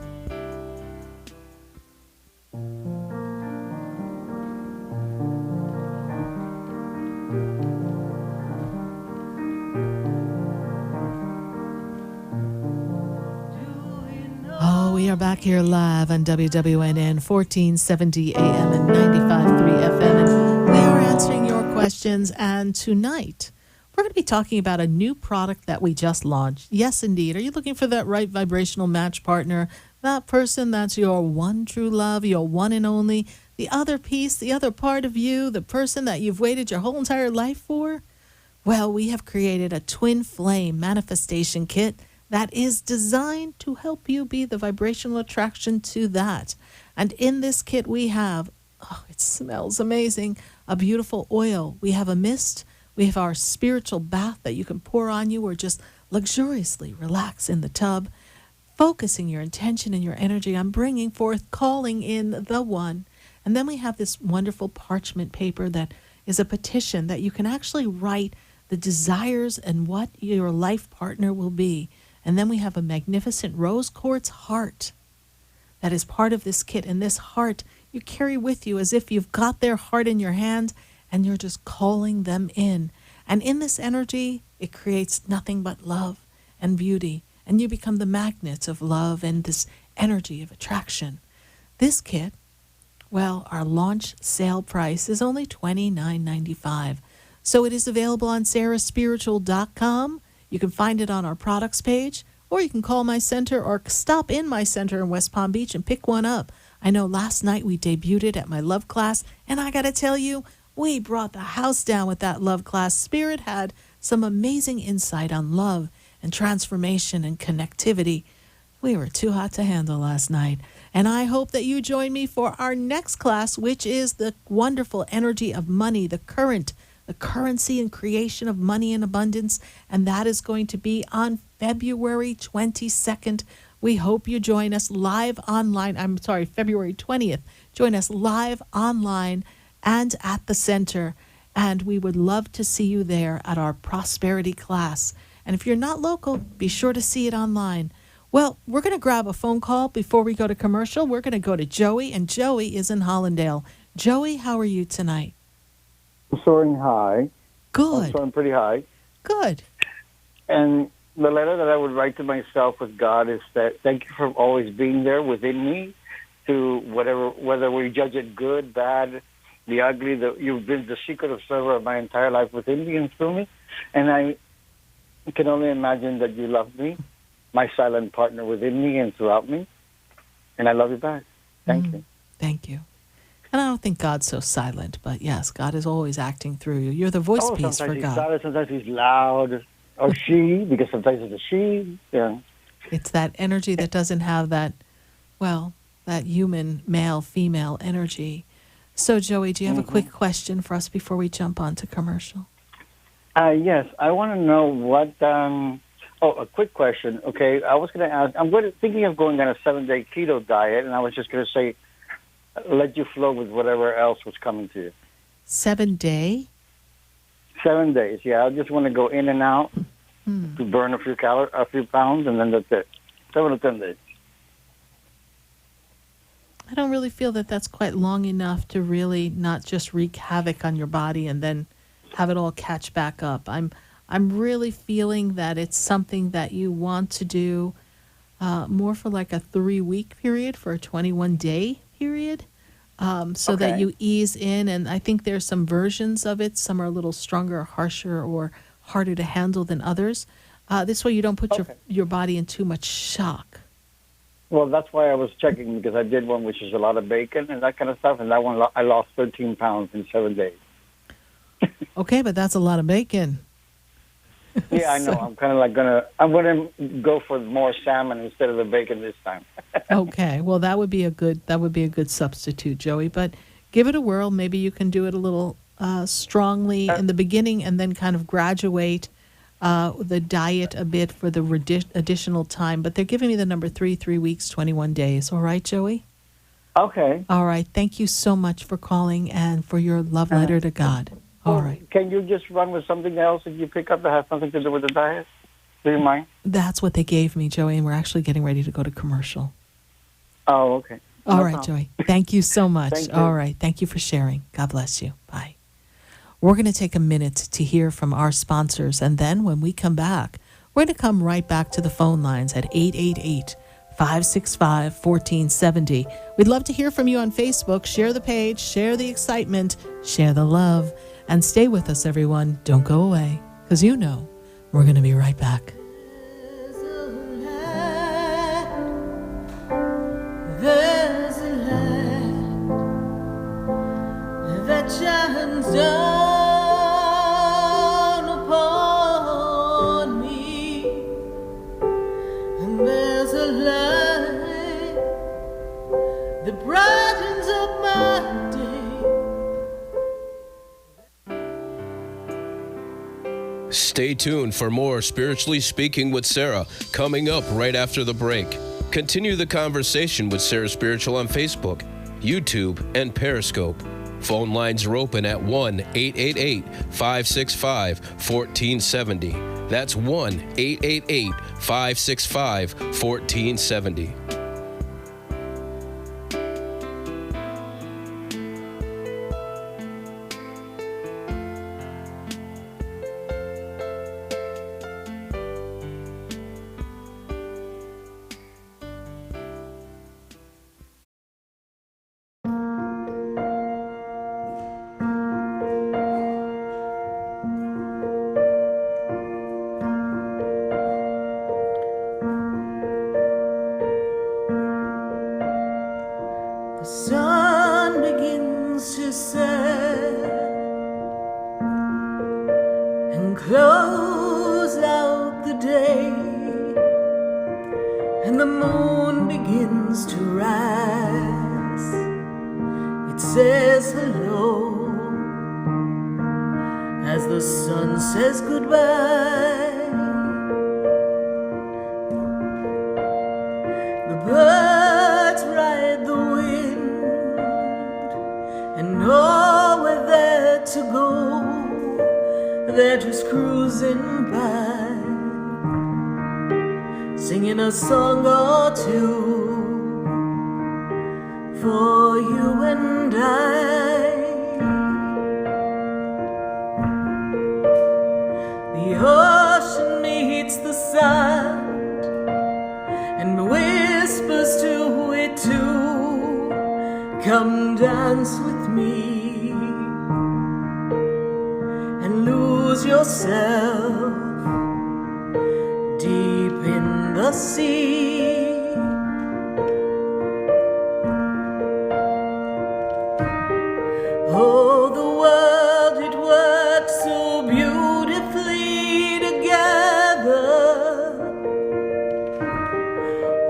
We are back here live on WWNN 1470 AM and 95.3 FM. And we are answering your questions. And tonight, we're going to be talking about a new product that we just launched. Yes, indeed. Are you looking for that right vibrational match partner? That person that's your one true love, your one and only, the other piece, the other part of you, the person that you've waited your whole entire life for? Well, we have created a twin flame manifestation kit that is designed to help you be the vibrational attraction to that. And in this kit, we have, oh, it smells amazing, a beautiful oil. We have a mist. We have our spiritual bath that you can pour on you or just luxuriously relax in the tub, focusing your intention and your energy on bringing forth, calling in the one. And then we have this wonderful parchment paper that is a petition that you can actually write the desires and what your life partner will be. And then we have a magnificent rose quartz heart that is part of this kit. And this heart you carry with you as if you've got their heart in your hand and you're just calling them in. And in this energy, it creates nothing but love and beauty. And you become the magnet of love and this energy of attraction. This kit, well, our launch sale price is only $29.95. So it is available on sarahspiritual.com. You can find it on our products page, or you can call my center or stop in my center in West Palm Beach and pick one up. I know last night we debuted it at my love class, and I got to tell you, we brought the house down with that love class. Spirit had some amazing insight on love and transformation and connectivity. We were too hot to handle last night. And I hope that you join me for our next class, which is the wonderful energy of money, the currency and creation of money in abundance. And that is going to be on February 22nd. We hope you join us live online. February 20th. Join us live online and at the center. And we would love to see you there at our prosperity class. And if you're not local, be sure to see it online. Well, we're going to grab a phone call before we go to commercial. We're going to go to Joey, and Joey is in Hollandale. Joey, how are you tonight? I'm soaring high. Good. I'm soaring pretty high. Good. And the letter that I would write to myself with God is that thank you for always being there within me to whether we judge it good, bad, the ugly, you've been the secret observer of my entire life within me and through me. And I can only imagine that you love me, my silent partner within me and throughout me. And I love you back. Thank you. Thank you. And I don't think God's so silent, but yes, God is always acting through you. You're the voice piece for God. Sometimes he's silent, sometimes he's loud. Or she, because sometimes it's a she. Yeah. It's that energy that doesn't have that human male-female energy. So, Joey, do you have a quick question for us before we jump on to commercial? Yes, I want to know what... a quick question. Okay, I was going to ask... I'm thinking of going on a 7-day keto diet, and I was just going to say, let you flow with whatever else was coming to you. 7-day? 7 days, yeah. I just want to go in and out to burn a few pounds, and then that's it. 7 to 10 days. I don't really feel that that's quite long enough to really not just wreak havoc on your body and then have it all catch back up. I'm really feeling that it's something that you want to do more for like a 3-week period, for a 21-day period, so that you ease in. And I think there's some versions of it. Some are a little stronger or harsher or harder to handle than others. This way you don't put your body in too much shock. Well, that's why I was checking, because I did one which is a lot of bacon and that kind of stuff, and that one I lost 13 pounds in 7 days. Okay, but that's a lot of bacon. Yeah, I know. I'm kind of like I'm gonna go for more salmon instead of the bacon this time. Okay, well that would be a good substitute, Joey. But give it a whirl. Maybe you can do it a little strongly in the beginning, and then kind of graduate the diet a bit for the additional time. But they're giving me the number 3 weeks, 21 days. All right, Joey? Okay. All right. Thank you so much for calling and for your love letter to God. All right. Can you just run with something else that you pick up that has something to do with the diet? Do you mind? That's what they gave me, Joey, and we're actually getting ready to go to commercial. Oh, okay. All right, Joey. Thank you so much. Thank you. All right. Thank you for sharing. God bless you. Bye. We're going to take a minute to hear from our sponsors, and then when we come back, we're going to come right back to the phone lines at 565-1470. We'd love to hear from you on Facebook. Share the page, share the excitement, share the love, and stay with us, everyone. Don't go away, because you know we're going to be right back. There's a light that shines down upon me, and there's a light that brightens up my day. Stay tuned for more Spiritually Speaking with Sarah coming up right after the break. Continue the conversation with Sarah Spiritual on Facebook, YouTube, and Periscope. Phone lines are open at 1-888-565-1470. That's 1-888-565-1470. The sun begins to set and close out the day, and the moon begins to rise. It says hello as the sun says goodbye. The birds ride the wind and nowhere there to go. They're just cruising by, singing a song or two for you and I. The ocean meets the sand and whispers to it too, come dance with me and lose yourself deep in the sea. Oh, the world, it works so beautifully together.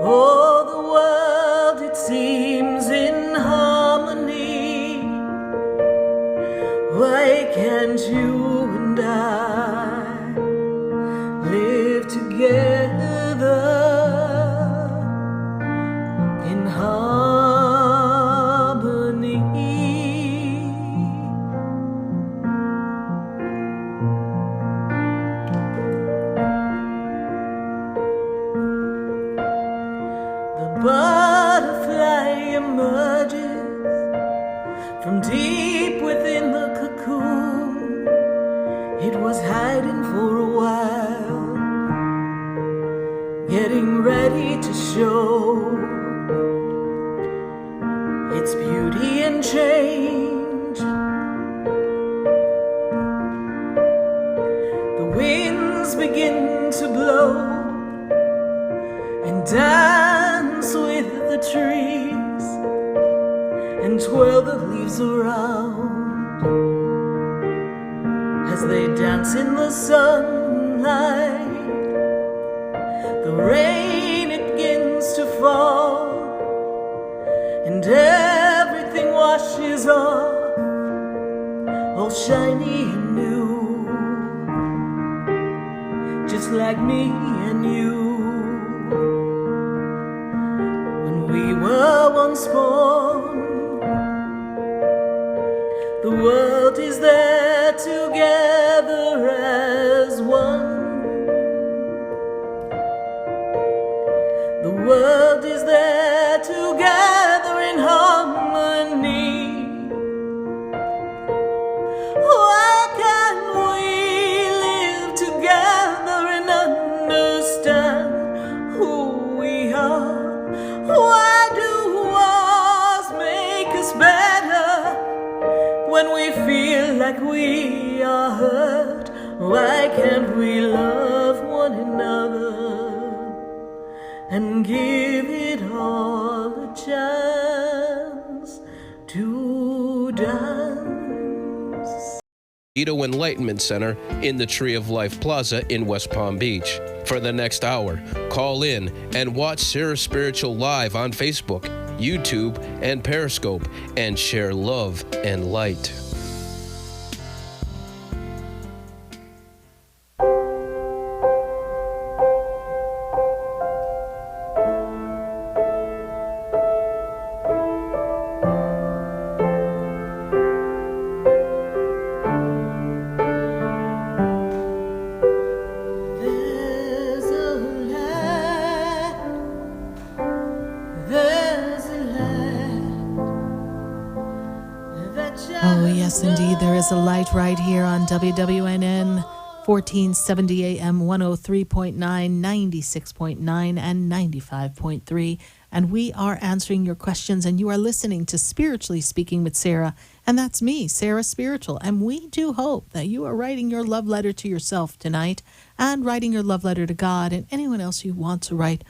Oh, the world, it seems in harmony. Why can't you and I live together in harmony? The butterfly emerges from deep within the cocoon. It was hiding for a while, getting ready to show its beauty and change. The winds begin to blow and dance with the trees and twirl the leaves around as they dance in the sunlight. The rain, it begins to fall and everything washes off, all shiny and new, just like me and you. When we were once born, the world is there together as one. The world is there together in harmony. Why can't we live together and understand who we are Why do wars make us better when we feel like we are hurt? Why can't we love one another and give it all a chance to dance? Ito Enlightenment Center in the Tree of Life Plaza in West Palm Beach. For the next hour, call in and watch Sarah Spiritual live on Facebook, YouTube, and Periscope, and share love and light. There's a land, there's a land that Oh, yes, indeed. There is a light right here on WWNN, 1470 AM, 103.9, 96.9, and 95.3. And we are answering your questions, and you are listening to Spiritually Speaking with Sarah. And that's me, Sarah Spiritual. And we do hope that you are writing your love letter to yourself tonight and writing your love letter to God and anyone else you want to write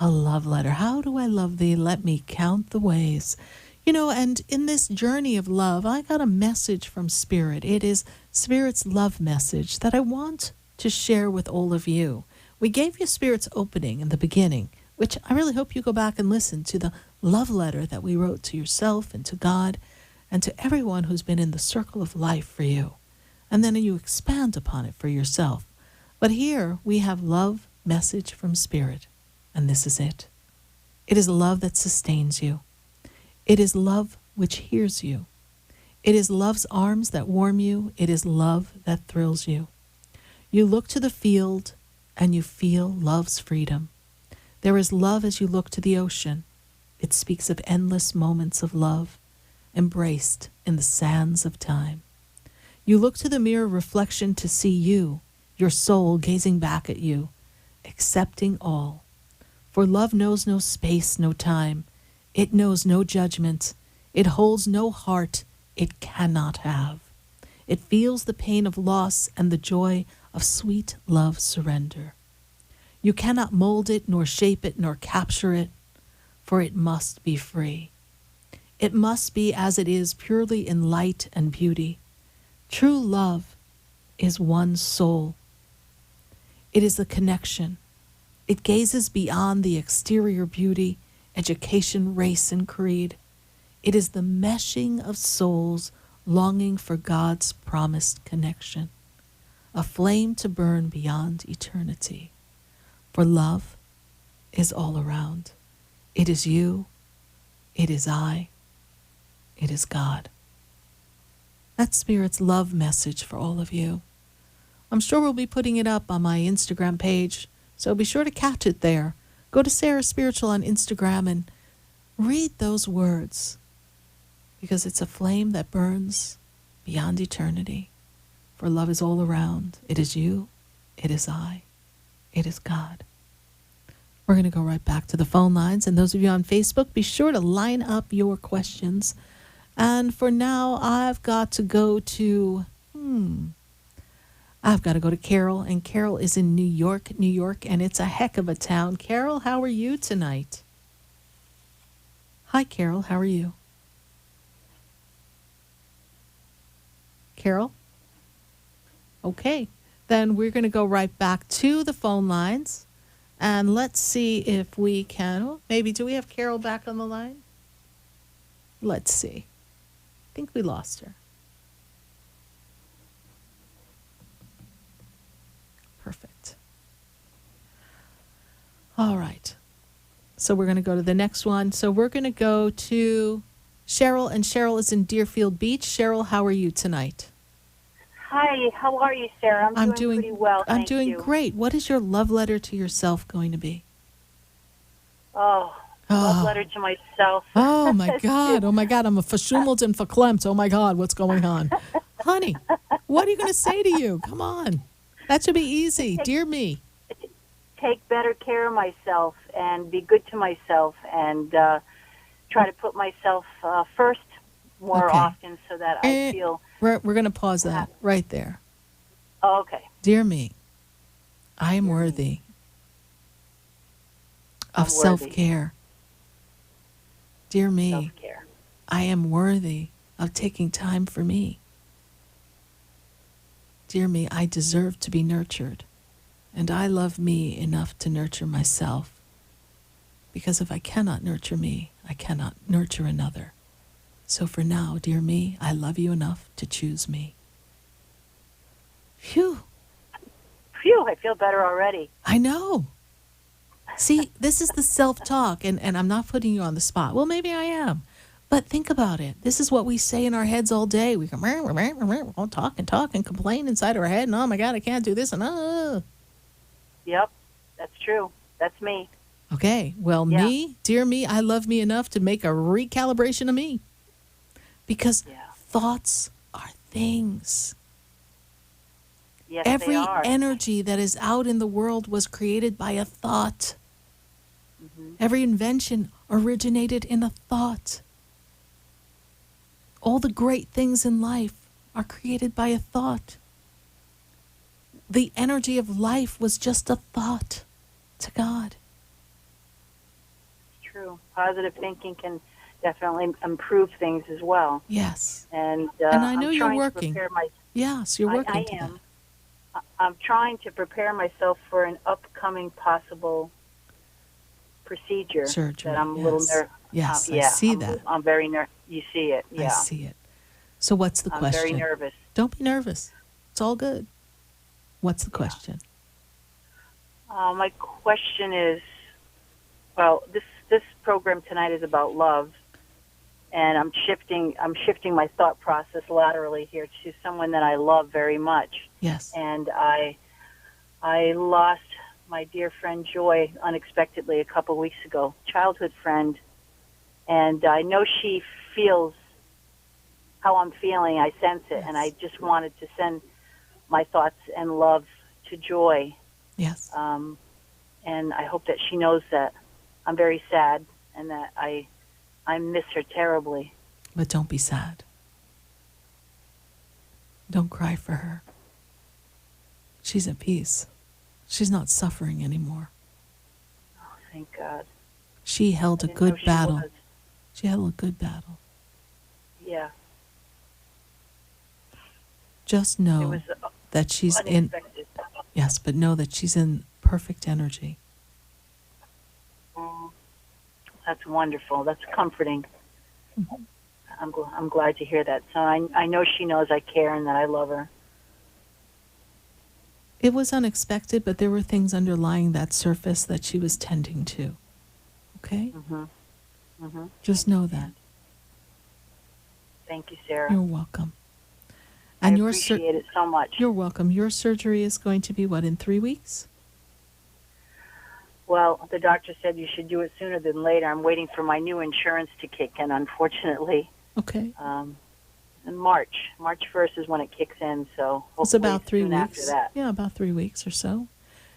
a love letter. How do I love thee? Let me count the ways. You know, and in this journey of love, I got a message from Spirit. It is Spirit's love message that I want to share with all of you. We gave you Spirit's opening in the beginning, which I really hope you go back and listen to the love letter that we wrote to yourself and to God and to everyone who's been in the circle of life for you. And then you expand upon it for yourself. But here we have love message from Spirit, and this is it. It is love that sustains you. It is love which hears you. It is love's arms that warm you. It is love that thrills you. You look to the field and you feel love's freedom. There is love as you look to the ocean. It speaks of endless moments of love, embraced in the sands of time. You look to the mirror reflection to see you, your soul gazing back at you, accepting all. For love knows no space, no time. It knows no judgment. It holds no heart it cannot have. It feels the pain of loss and the joy of sweet love surrender. You cannot mold it, nor shape it, nor capture it, for it must be free. It must be as it is, purely in light and beauty. True love is one soul. It is the connection. It gazes beyond the exterior beauty, education, race, and creed. It is the meshing of souls longing for God's promised connection, a flame to burn beyond eternity. For love is all around. It is you, it is I, it is God. That's Spirit's love message for all of you. I'm sure we'll be putting it up on my Instagram page, so be sure to catch it there. Go to Sarah Spiritual on Instagram and read those words, because it's a flame that burns beyond eternity. For love is all around. It is you, it is I, it is God. We're going to go right back to the phone lines. And those of you on Facebook, be sure to line up your questions. And for now, I've got to go to Carol. And Carol is in New York, and it's a heck of a town. Carol, how are you tonight? Hi, Carol. How are you? Carol? Okay. Then we're going to go right back to the phone lines. And let's see if we can. Oh, maybe, do we have Carol back on the line? Let's see. I think we lost her. Perfect. All right. So we're going to go to the next one. So we're going to go to Cheryl, and Cheryl is in Deerfield Beach. Cheryl, how are you tonight? Hi, how are you, Sarah? I'm doing pretty well, I'm thank doing you. great. What is your love letter to yourself going to be? Love letter to myself. Oh, my God. Oh, my God. I'm a verschummelt and verklempt. Oh, my God. What's going on? Honey, what are you going to say to you? Come on. That should be easy. Dear me. take better care of myself and be good to myself and try to put myself first more often so that I feel... We're going to pause that right there. Oh, okay. Dear me, I am worthy of self-care. Dear me, self-care. I am worthy of taking time for me. Dear me, I deserve to be nurtured, and I love me enough to nurture myself. Because if I cannot nurture me, I cannot nurture another. So for now, dear me, I love you enough to choose me. Phew. Phew, I feel better already. I know. See, this is the self-talk, and I'm not putting you on the spot. Well, maybe I am. But think about it. This is what we say in our heads all day. We go, we're all talk and complain inside our head, and oh my God, I can't do this, and Yep, that's true. That's me. Okay, well, me, dear me, I love me enough to make a recalibration of me. Because thoughts are things. Yes, Every they are. energy that is out in the world was created by a thought. Mm-hmm. Every invention originated in a thought. All the great things in life are created by a thought. The energy of life was just a thought to God. It's true. Positive thinking can definitely improve things as well. Yes. And I know I'm you're trying working. To prepare Yes, you're working. I am. I'm trying to prepare myself for an upcoming possible procedure. Surgery. That I'm a little nervous. Yes, I see that. I'm very nervous. You see it. Yeah. I see it. So what's the question? I'm very nervous. Don't be nervous. It's all good. What's the question? My question is, well, this program tonight is about love, and I'm shifting my thought process laterally here to someone that I love very much. Yes. And I lost my dear friend Joy unexpectedly a couple weeks ago, childhood friend, and I know she feels how I'm feeling. I sense it, and I just wanted to send my thoughts and love to Joy. Yes. And I hope that she knows that I'm very sad and that I miss her terribly. But don't be sad. Don't cry for her. She's at peace. She's not suffering anymore. Oh, thank God. She held a good battle. She held a good battle. Yeah. Just know that she's unexpected. Yes, but know that she's in perfect energy. That's wonderful. That's comforting. Mm-hmm. I'm glad to hear that. So I know she knows I care and that I love her. It was unexpected, but there were things underlying that surface that she was tending to. Okay? Mm-hmm. Mm-hmm. Just know that. Thank you, Sarah. You're welcome. And I appreciate it so much. You're welcome. Your surgery is going to be, what, in 3 weeks? Well, the doctor said you should do it sooner than later. I'm waiting for my new insurance to kick in, unfortunately. Okay. In March 1st is when it kicks in, so hopefully it's about 3 weeks. After that. Yeah, about 3 weeks or so.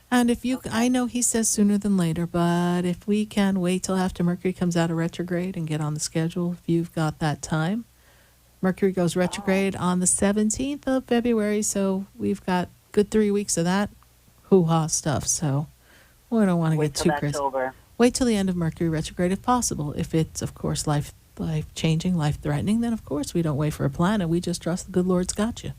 And if you, I know he says sooner than later, but if we can wait till after Mercury comes out of retrograde and get on the schedule, if you've got that time. Mercury goes retrograde on the 17th of February, so we've got good 3 weeks of that hoo-ha stuff, so we don't want to get too crazy. Wait till the end of Mercury retrograde if possible. If it's, of course, life-changing, life-threatening, then, of course, we don't wait for a planet. We just trust the good Lord's got you.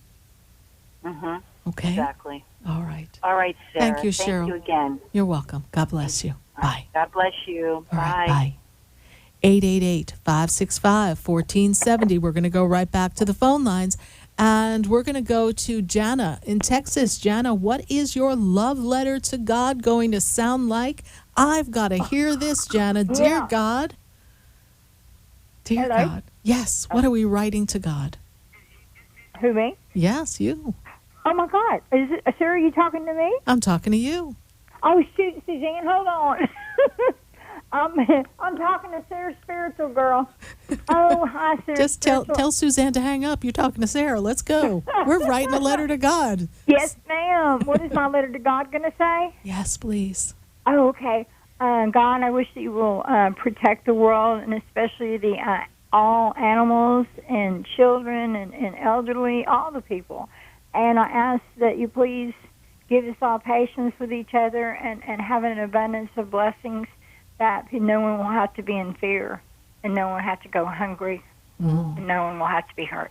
Mm-hmm. Okay? Exactly. All right. All right, Sarah. Thank you, Cheryl. Thank you again. You're welcome. God bless you. Bye. God bless you. All Bye. right, bye. 888-565-1470. We're going to go right back to the phone lines, and we're going to go to Jana in Texas. Jana, what is your love letter to God going to sound like? I've got to hear this, Jana. Dear God. Dear Hello? God. Yes. What are we writing to God? Who, me? Yes, you. Oh, my God. Is it, Sarah, you talking to me? I'm talking to you. Oh, shoot, Suzanne, hold on. I'm talking to Sarah Spiritual Girl. Oh, hi, Sarah. Just tell Suzanne to hang up. You're talking to Sarah. Let's go. We're writing a letter to God. Yes, ma'am. What is my letter to God going to say? Yes, please. Oh, okay. God, I wish that you will protect the world, and especially the all animals and children and elderly, all the people. And I ask that you please give us all patience with each other and have an abundance of blessings that no one will have to be in fear, and no one will have to go hungry, and no one will have to be hurt.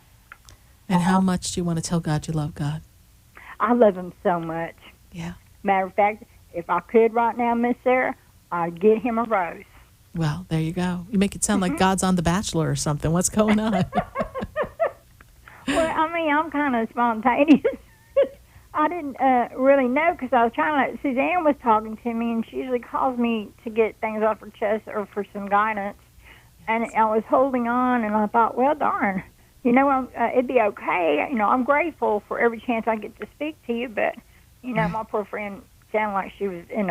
And how much do you want to tell God you love God? I love him so much. Yeah. Matter of fact, if I could right now, Miss Sarah, I'd get him a rose. Well, there you go. You make it sound like God's on The Bachelor or something. What's going on? Well, I mean, I'm kind of spontaneous. I didn't really know because I was trying to. Suzanne was talking to me, and she usually calls me to get things off her chest or for some guidance. And I was holding on, and I thought, well, darn, it'd be okay. I'm grateful for every chance I get to speak to you, but my poor friend sounded like she was in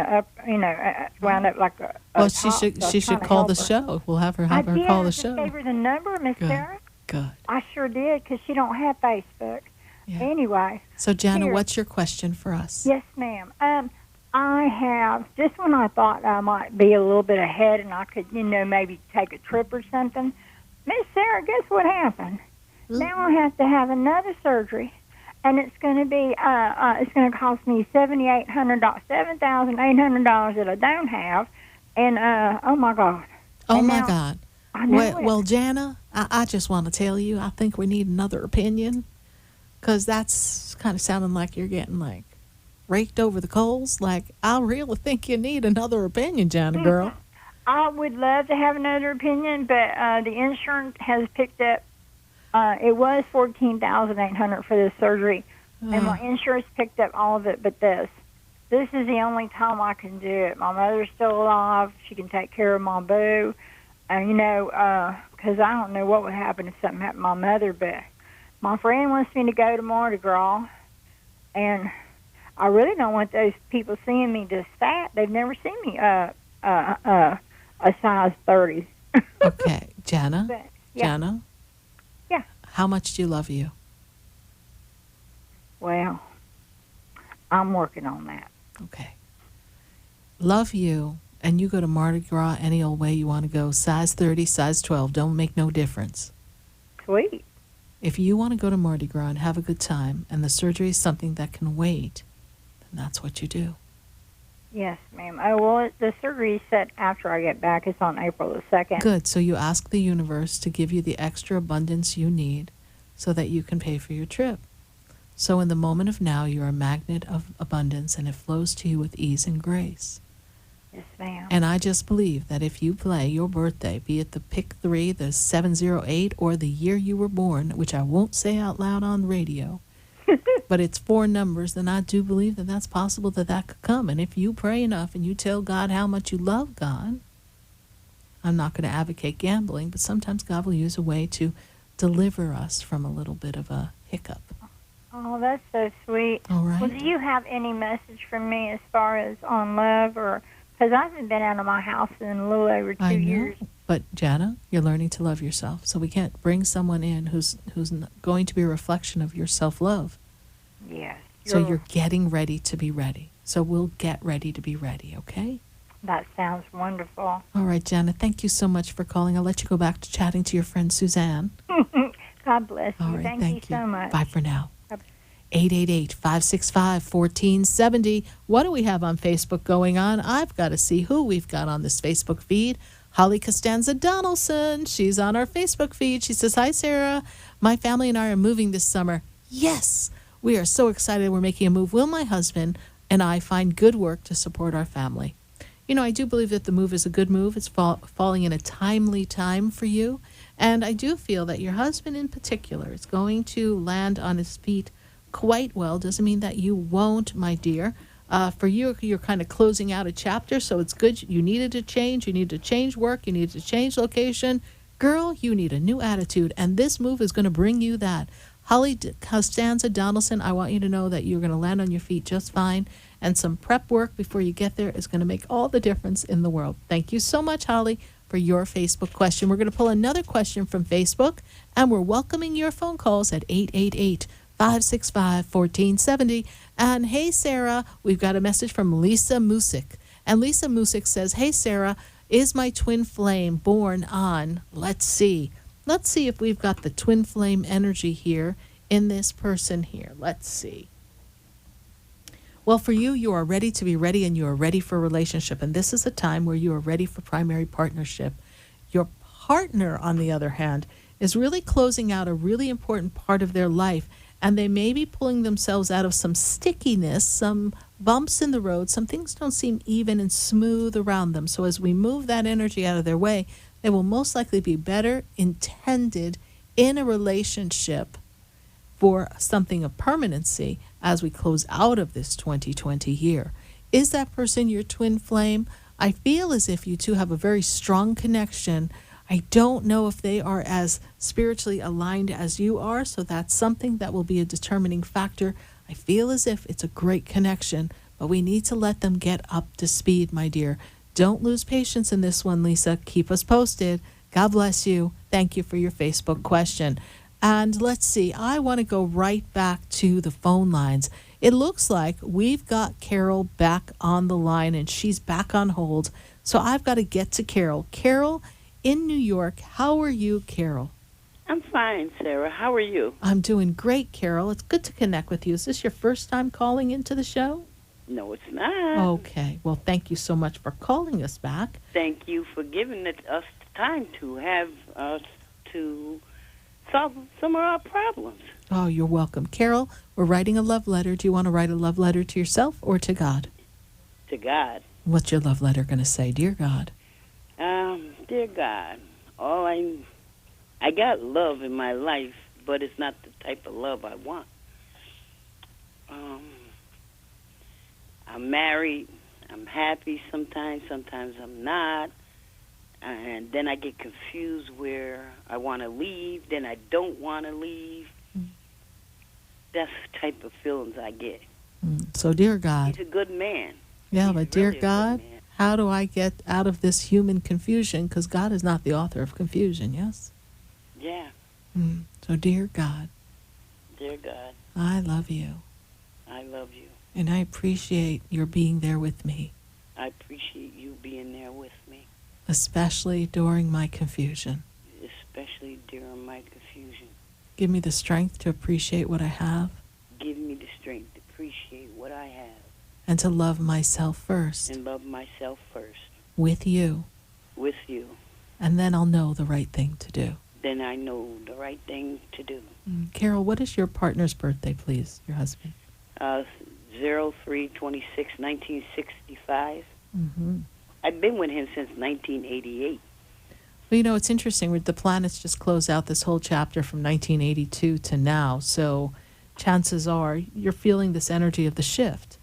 wound up like a. Well, she should call the show. We'll have her call the show. I gave her the number, Miss Sarah. Good. I sure did because she don't have Facebook. Yeah. Anyway. So, Jana, what's your question for us? Yes, ma'am. I have, just when I thought I might be a little bit ahead and I could, maybe take a trip or something, Miss Sarah, guess what happened? Now I have to have another surgery, and it's going to be, it's going to cost me $7,800 that I don't have, and oh my God. Oh and my now, God. I know Well, Jana, I just want to tell you, I think we need another opinion. Because that's kind of sounding like you're getting, raked over the coals. I really think you need another opinion, Jana, girl. I would love to have another opinion, but the insurance has picked up, it was $14,800 for this surgery, and my insurance picked up all of it but this. This is the only time I can do it. My mother's still alive. She can take care of my boo. And, because I don't know what would happen if something happened to my mother, but my friend wants me to go to Mardi Gras, and I really don't want those people seeing me this fat. They've never seen me a size 30. Okay, Jana. But, yeah. Jana. Yeah. How much do you love you? Well, I'm working on that. Okay. Love you, and you go to Mardi Gras any old way you want to go. Size 30, size 12. Don't make no difference. Sweet. If you want to go to Mardi Gras and have a good time, and the surgery is something that can wait, then that's what you do. Yes, ma'am. Oh, well, the surgery is set after I get back. It's on April the 2nd. Good. So you ask the universe to give you the extra abundance you need so that you can pay for your trip. So in the moment of now, you're a magnet of abundance, and it flows to you with ease and grace. Yes, ma'am. And I just believe that if you play your birthday, be it the pick 3, the 708, or the year you were born, which I won't say out loud on radio, but it's 4 numbers, then I do believe that that's possible that could come. And if you pray enough and you tell God how much you love God, I'm not going to advocate gambling, but sometimes God will use a way to deliver us from a little bit of a hiccup. Oh, that's so sweet. All right. Well, do you have any message for me as far as on love or... Because I haven't been out of my house in a little over 2 years. But, Jana, you're learning to love yourself. So we can't bring someone in who's going to be a reflection of your self-love. Yes. So you're getting ready to be ready. So we'll get ready to be ready, okay? That sounds wonderful. All right, Jana, thank you so much for calling. I'll let you go back to chatting to your friend Suzanne. God bless you. All right, thank you so much. Bye for now. 888-565-1470. What do we have on Facebook going on? I've got to see who we've got on this Facebook feed. Holly Costanza Donaldson. She's on our Facebook feed. She says, "Hi, Sarah. My family and I are moving this summer." Yes, we are so excited we're making a move. Will my husband and I find good work to support our family? I do believe that the move is a good move. It's falling in a timely time for you. And I do feel that your husband in particular is going to land on his feet quite well. Doesn't mean that you won't, my dear. For you, you're kind of closing out a chapter, so it's good. You needed to change. You need to change work. You need to change location. Girl, you need a new attitude, and this move is going to bring you that. Holly Costanza Donaldson, I want you to know that you're going to land on your feet just fine, and some prep work before you get there is going to make all the difference in the world. Thank you so much, Holly. for your Facebook question. We're going to pull another question from Facebook, and we're welcoming your phone calls at 888-565-1470. And hey, Sarah, we've got a message from Lisa Music. And Lisa Music says, hey, Sarah, is my twin flame born on? Let's see if we've got the twin flame energy here in this person here. Let's see. Well, for you, you are ready to be ready, and you are ready for a relationship. And this is a time where you are ready for primary partnership. Your partner, on the other hand, is really closing out a really important part of their life. And they may be pulling themselves out of some stickiness, some bumps in the road. Some things don't seem even and smooth around them. So as we move that energy out of their way, they will most likely be better intended in a relationship for something of permanency as we close out of this 2020 year. Is that person your twin flame? I feel as if you two have a very strong connection. I don't know if they are as spiritually aligned as you are, so that's something that will be a determining factor. I feel as if it's a great connection, but we need to let them get up to speed, my dear. Don't lose patience in this one, Lisa. Keep us posted. God bless you. Thank you for your Facebook question. And let's see, I want to go right back to the phone lines. It looks like we've got Carol back on the line, and she's back on hold. So I've got to get to Carol. Carol, in New York, how are you, Carol? I'm fine, Sarah. How are you? I'm doing great, Carol. It's good to connect with you. Is this your first time calling into the show? No, it's not. Okay. Well, thank you so much for calling us back. Thank you for giving us the time to have us to solve some of our problems. Oh, you're welcome. Carol, we're writing a love letter. Do you want to write a love letter to yourself or to God? To God. What's your love letter going to say? Dear God. Dear God, I got love in my life, but it's not the type of love I want. I'm married. I'm happy sometimes. Sometimes I'm not. And then I get confused where I want to leave, then I don't want to leave. That's the type of feelings I get. So, dear God. He's a good man. Yeah, He's but dear really God, how do I get out of this human confusion? Because God is not the author of confusion, yes? Yeah. So, dear God. Dear God. I love you. I love you. And I appreciate your being there with me. I appreciate you being there with me. Especially during my confusion. Especially during my confusion. Give me the strength to appreciate what I have. Give me the strength to appreciate what I have. And to love myself first. And love myself first. With you. With you. And then I'll know the right thing to do. Then I know the right thing to do. Carol, what is your partner's birthday, please, your husband? 03/26/1965. I've been with him since 1988. Well, you know, it's interesting. The planets just closed out this whole chapter from 1982 to now. So chances are you're feeling this energy of the shift.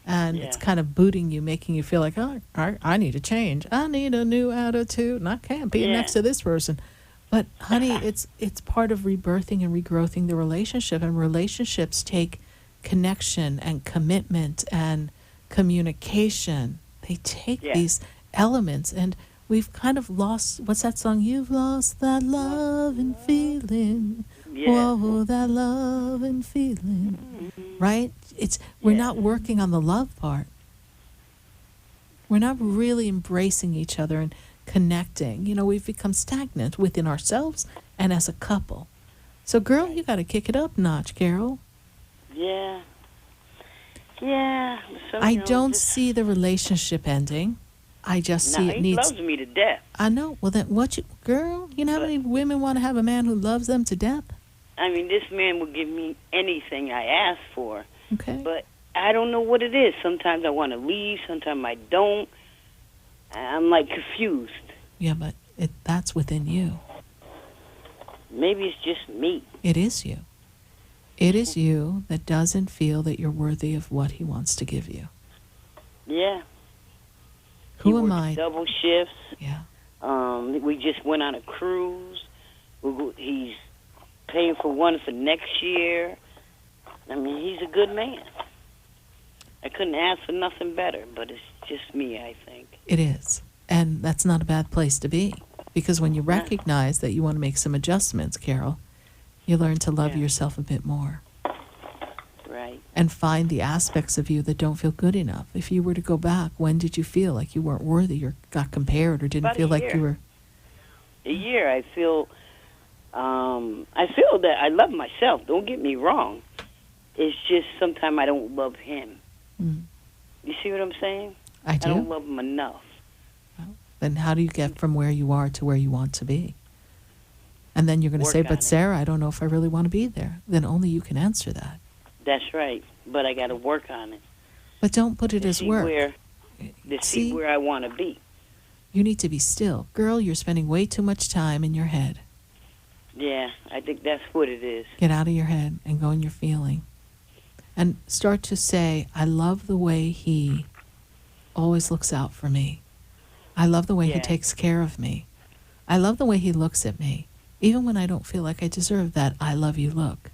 And it's kind of booting you, making you feel like, oh, I need a change. I need a new attitude, and I can't be next to this person. But, honey, it's part of rebirthing and regrowthing the relationship. And relationships take connection and commitment and communication. They take these elements, and we've kind of lost, what's that song? You've lost that love and feeling. Whoa, that love and feeling. Right? We're not working on the love part. We're not really embracing each other and connecting. You know, we've become stagnant within ourselves and as a couple. So, girl, you got to kick it up a notch, Carol. Yeah. So, I don't see the relationship ending. I just see it needs... he loves me to death. I know. Well, then girl, you know how many women want to have a man who loves them to death? I mean, this man will give me anything I ask for. Okay. But I don't know what it is. Sometimes I want to leave. Sometimes I don't. I'm, like, confused. Yeah, but that's within you. Maybe it's just me. It is you. It is you that doesn't feel that you're worthy of what he wants to give you. Yeah. Who am I? Double shifts. Yeah. We just went on a cruise. He's paying for one for next year. I mean, he's a good man. I couldn't ask for nothing better, but it's just me, I think. It is. And that's not a bad place to be. Because when you recognize that you want to make some adjustments, Carol, you learn to love yourself a bit more. Right. And find the aspects of you that don't feel good enough. If you were to go back, when did you feel like you weren't worthy or got compared or didn't About feel a like year. you were... A year, I feel that I love myself. Don't get me wrong. It's just sometimes I don't love him. Mm. You see what I'm saying? I do. I don't love him enough. Then how do you get from where you are to where you want to be? And then you're going to Work say, on but it. Sarah, I don't know if I really want to be there. Then only you can answer that. That's right. But I got to work on it. But don't put it To as see work. see where I want to be. You need to be still. Girl, you're spending way too much time in your head. Yeah, I think that's what it is. Get out of your head and go in your feeling. And start to say, I love the way he always looks out for me. I love the way he takes care of me. I love the way he looks at me. Even when I don't feel like I deserve that I love you look.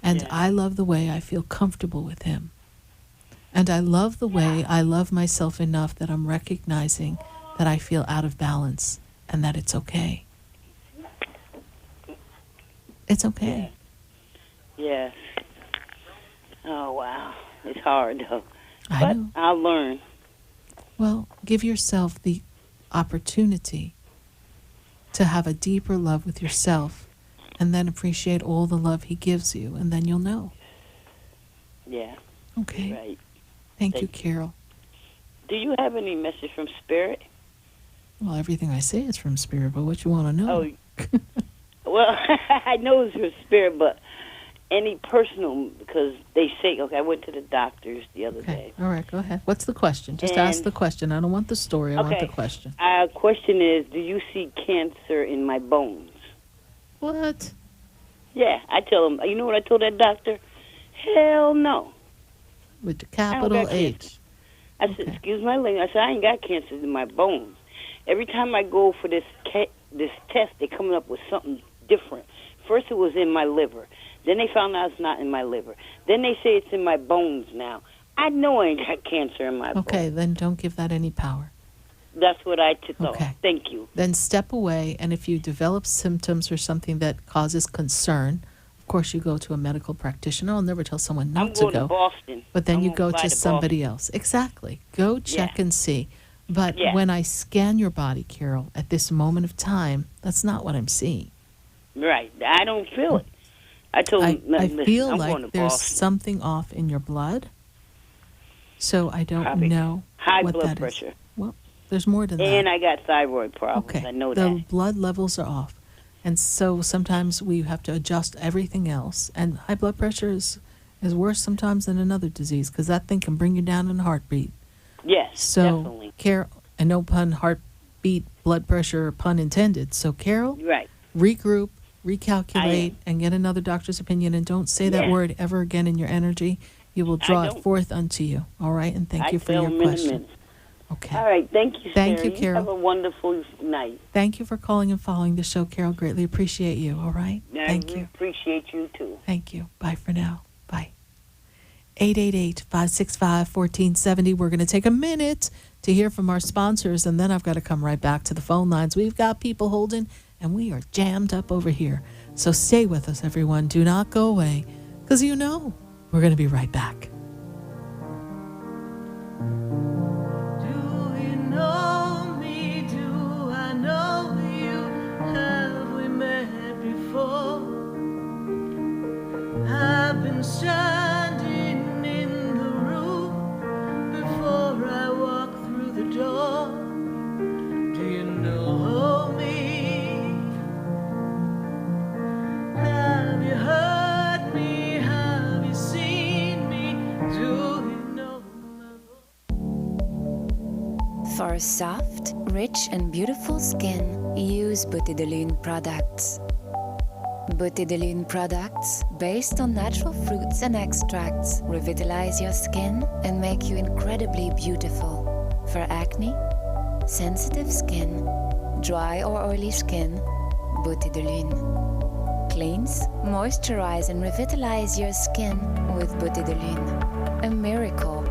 And I love the way I feel comfortable with him. And I love the way I love myself enough that I'm recognizing that I feel out of balance and that it's okay. It's okay. Yes. Oh, wow. It's hard, though. I know. I'll learn. Well, give yourself the opportunity to have a deeper love with yourself and then appreciate all the love he gives you, and then you'll know. Yeah. Okay. Right. Thank you, Carol. Do you have any message from Spirit? Well, everything I say is from Spirit, but what you want to know? Oh, well, I know it's from Spirit, but any personal, because they say, okay, I went to the doctors the other day. All right, go ahead. What's the question? Just And- ask the question. I don't want the story. I want the question. Question is, do you see cancer in my bones? What? Yeah, I tell him, you know what I told that doctor? Hell no. With the I don't capital got H. cancer. I said, excuse my language. I said, I ain't got cancer in my bones. Every time I go for this test, they're coming up with something different. First it was in my liver. Then they found out it's not in my liver. Then they say it's in my bones now. I know I ain't got cancer in my bones. Okay, then don't give that any power. That's what I took off. Okay. Thank you. Then step away, and if you develop symptoms or something that causes concern, of course you go to a medical practitioner. I'll never tell someone not I'm to going go. to Boston. But then I'm you gonna go fly to to somebody else. Exactly. Go check and see. But Yeah. when I scan your body, Carol, at this moment of time, that's not what I'm seeing. Right. I don't feel it. I told I him, listen, feel I'm going like to there's Boston. something off in your blood. So I don't Probably know high what blood that is. pressure. Well, there's more than that. And I got thyroid problems. Okay. I know the that. blood levels are off. And so sometimes we have to adjust everything else. And high blood pressure is worse sometimes than another disease because that thing can bring you down in a heartbeat. Yes, So, definitely. Carol, and no pun, heartbeat, blood pressure, pun intended. So, Carol, Right. regroup, recalculate, and get another doctor's opinion. And don't say that Yeah. word ever again in your energy. You will draw it don't. forth unto you. All right? And thank I you for feel your them in a question. minute. Okay. All right. Thank you, Thank Sarah. you, Carol. Have a wonderful night. Thank you for calling and following the show, Carol. Greatly appreciate you. All right? Thank I you. appreciate you, too. Thank you. Bye for now. Bye. 888-565-1470. We're going to take a minute to hear from our sponsors, and then I've got to come right back to the phone lines. We've got people holding, and we are jammed up over here. So stay with us, everyone. Do not go away, because you know we're going to be right back. Do you know me? Do I know you? Have we met before? I've been standing in the room before I walk through the door. Do you know me? Have you heard me? Have you seen me? Do you know my voice? For soft, rich, and beautiful skin, use Beauté de Lune products. Beauté de Lune products, based on natural fruits and extracts, revitalize your skin and make you incredibly beautiful. For acne, sensitive skin, dry or oily skin, Beauté de Lune. Cleanse, moisturize, and revitalize your skin with Beauté de Lune. A miracle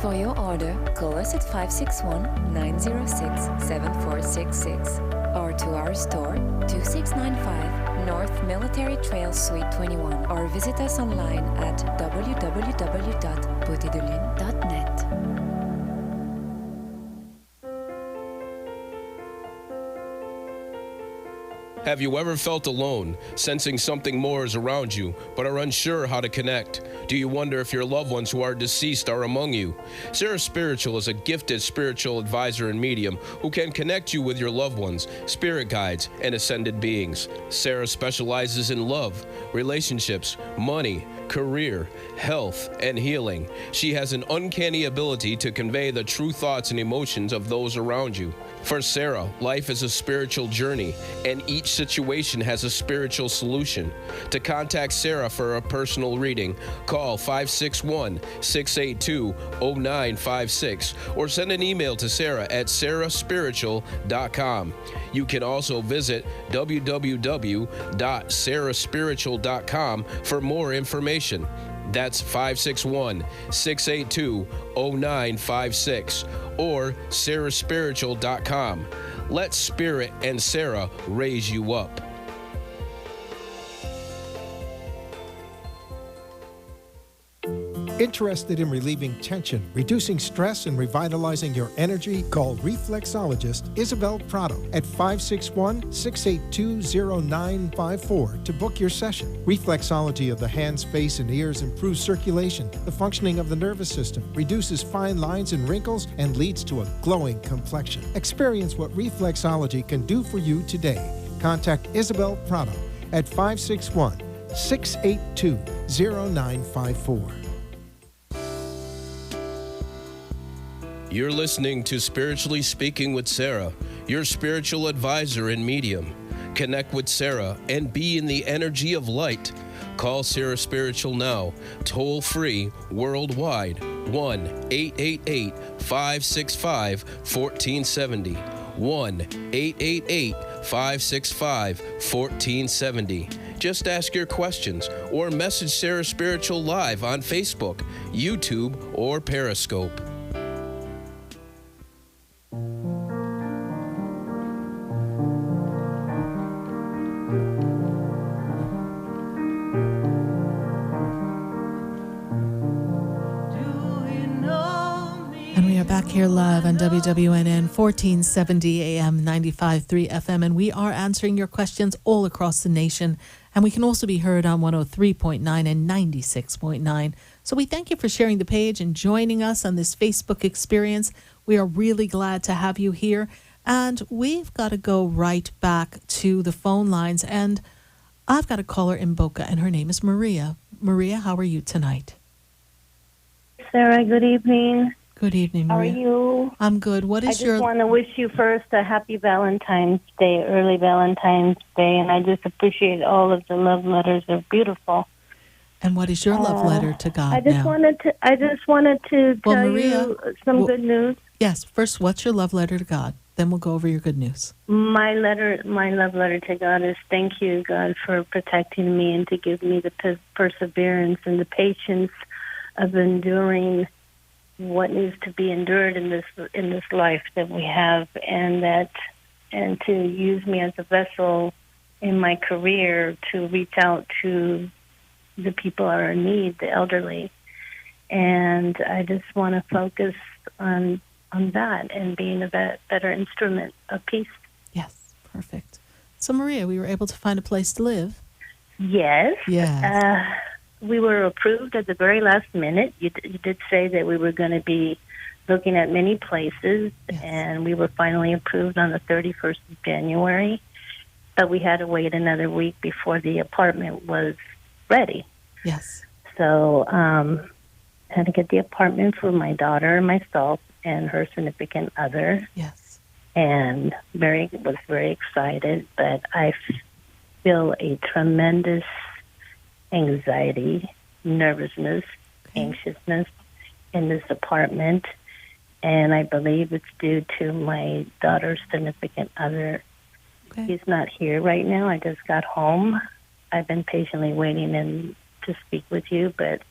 For your order, call us at 561-906-7466 or to our store, 2695 North Military Trail Suite 21, or visit us online at www.beautédelune.net. Have you ever felt alone, sensing something more is around you, but are unsure how to connect? Do you wonder if your loved ones who are deceased are among you? Sarah Spiritual is a gifted spiritual advisor and medium who can connect you with your loved ones, spirit guides, and ascended beings. Sarah specializes in love, relationships, money, career, health, and healing. She has an uncanny ability to convey the true thoughts and emotions of those around you. For Sarah, life is a spiritual journey, and each situation has a spiritual solution. To contact Sarah for a personal reading, call 561-682-0956 or send an email to Sarah at sarahspiritual.com. You can also visit www.sarahspiritual.com for more information. That's 561-682-0956 or sarahspiritual.com. Let Spirit and Sarah raise you up. Interested in relieving tension, reducing stress, and revitalizing your energy? Call reflexologist Isabel Prado at 561-682-0954 to book your session. Reflexology of the hands, face, and ears improves circulation, the functioning of the nervous system, reduces fine lines and wrinkles, and leads to a glowing complexion. Experience what reflexology can do for you today. Contact Isabel Prado at 561-682-0954. You're listening to Spiritually Speaking with Sarah, your spiritual advisor and medium. Connect with Sarah and be in the energy of light. Call Sarah Spiritual now, toll free, worldwide, 1-888-565-1470. 1-888-565-1470. Just ask your questions or message Sarah Spiritual live on Facebook, YouTube, or Periscope. And we are back here live on WWNN 1470 AM 95.3 FM, and we are answering your questions all across the nation. And we can also be heard on 103.9 and 96.9. So we thank you for sharing the page and joining us on this Facebook experience. We are really glad to have you here. And we've got to go right back to the phone lines. And I've got a caller in Boca, and her name is Maria. Maria, how are you tonight? Sarah, good evening. Good evening, Maria. How are you? I'm good. What is I just want to wish you first a happy Valentine's Day, early Valentine's Day, and I just appreciate all of the love letters. They're beautiful. And what is your love letter to God I just wanted to Well, tell Maria, you some good news. Yes. First, what's your love letter to God? Then we'll go over your good news. My love letter to God is thank you, God, for protecting me and to give me the perseverance and the patience of enduring what needs to be endured in this life that we have, and to use me as a vessel in my career to reach out to the people that are in need, the elderly. And I just want to focus on that and being a better instrument of peace. Yes, perfect. So, Maria, we were able to find a place to live? Yes. Yes. We were approved at the very last minute. You did say that we were going to be looking at many places, and we were finally approved on the 31st of January. But we had to wait another week before the apartment was ready. Yes. So I had to get the apartment for my daughter and myself and her significant other. Yes. And was very excited, but I feel a tremendous anxiety, nervousness, anxiousness in this apartment, and I believe it's due to my daughter's significant other. Okay. He's not here right now. I just got home. I've been patiently waiting to speak with you, but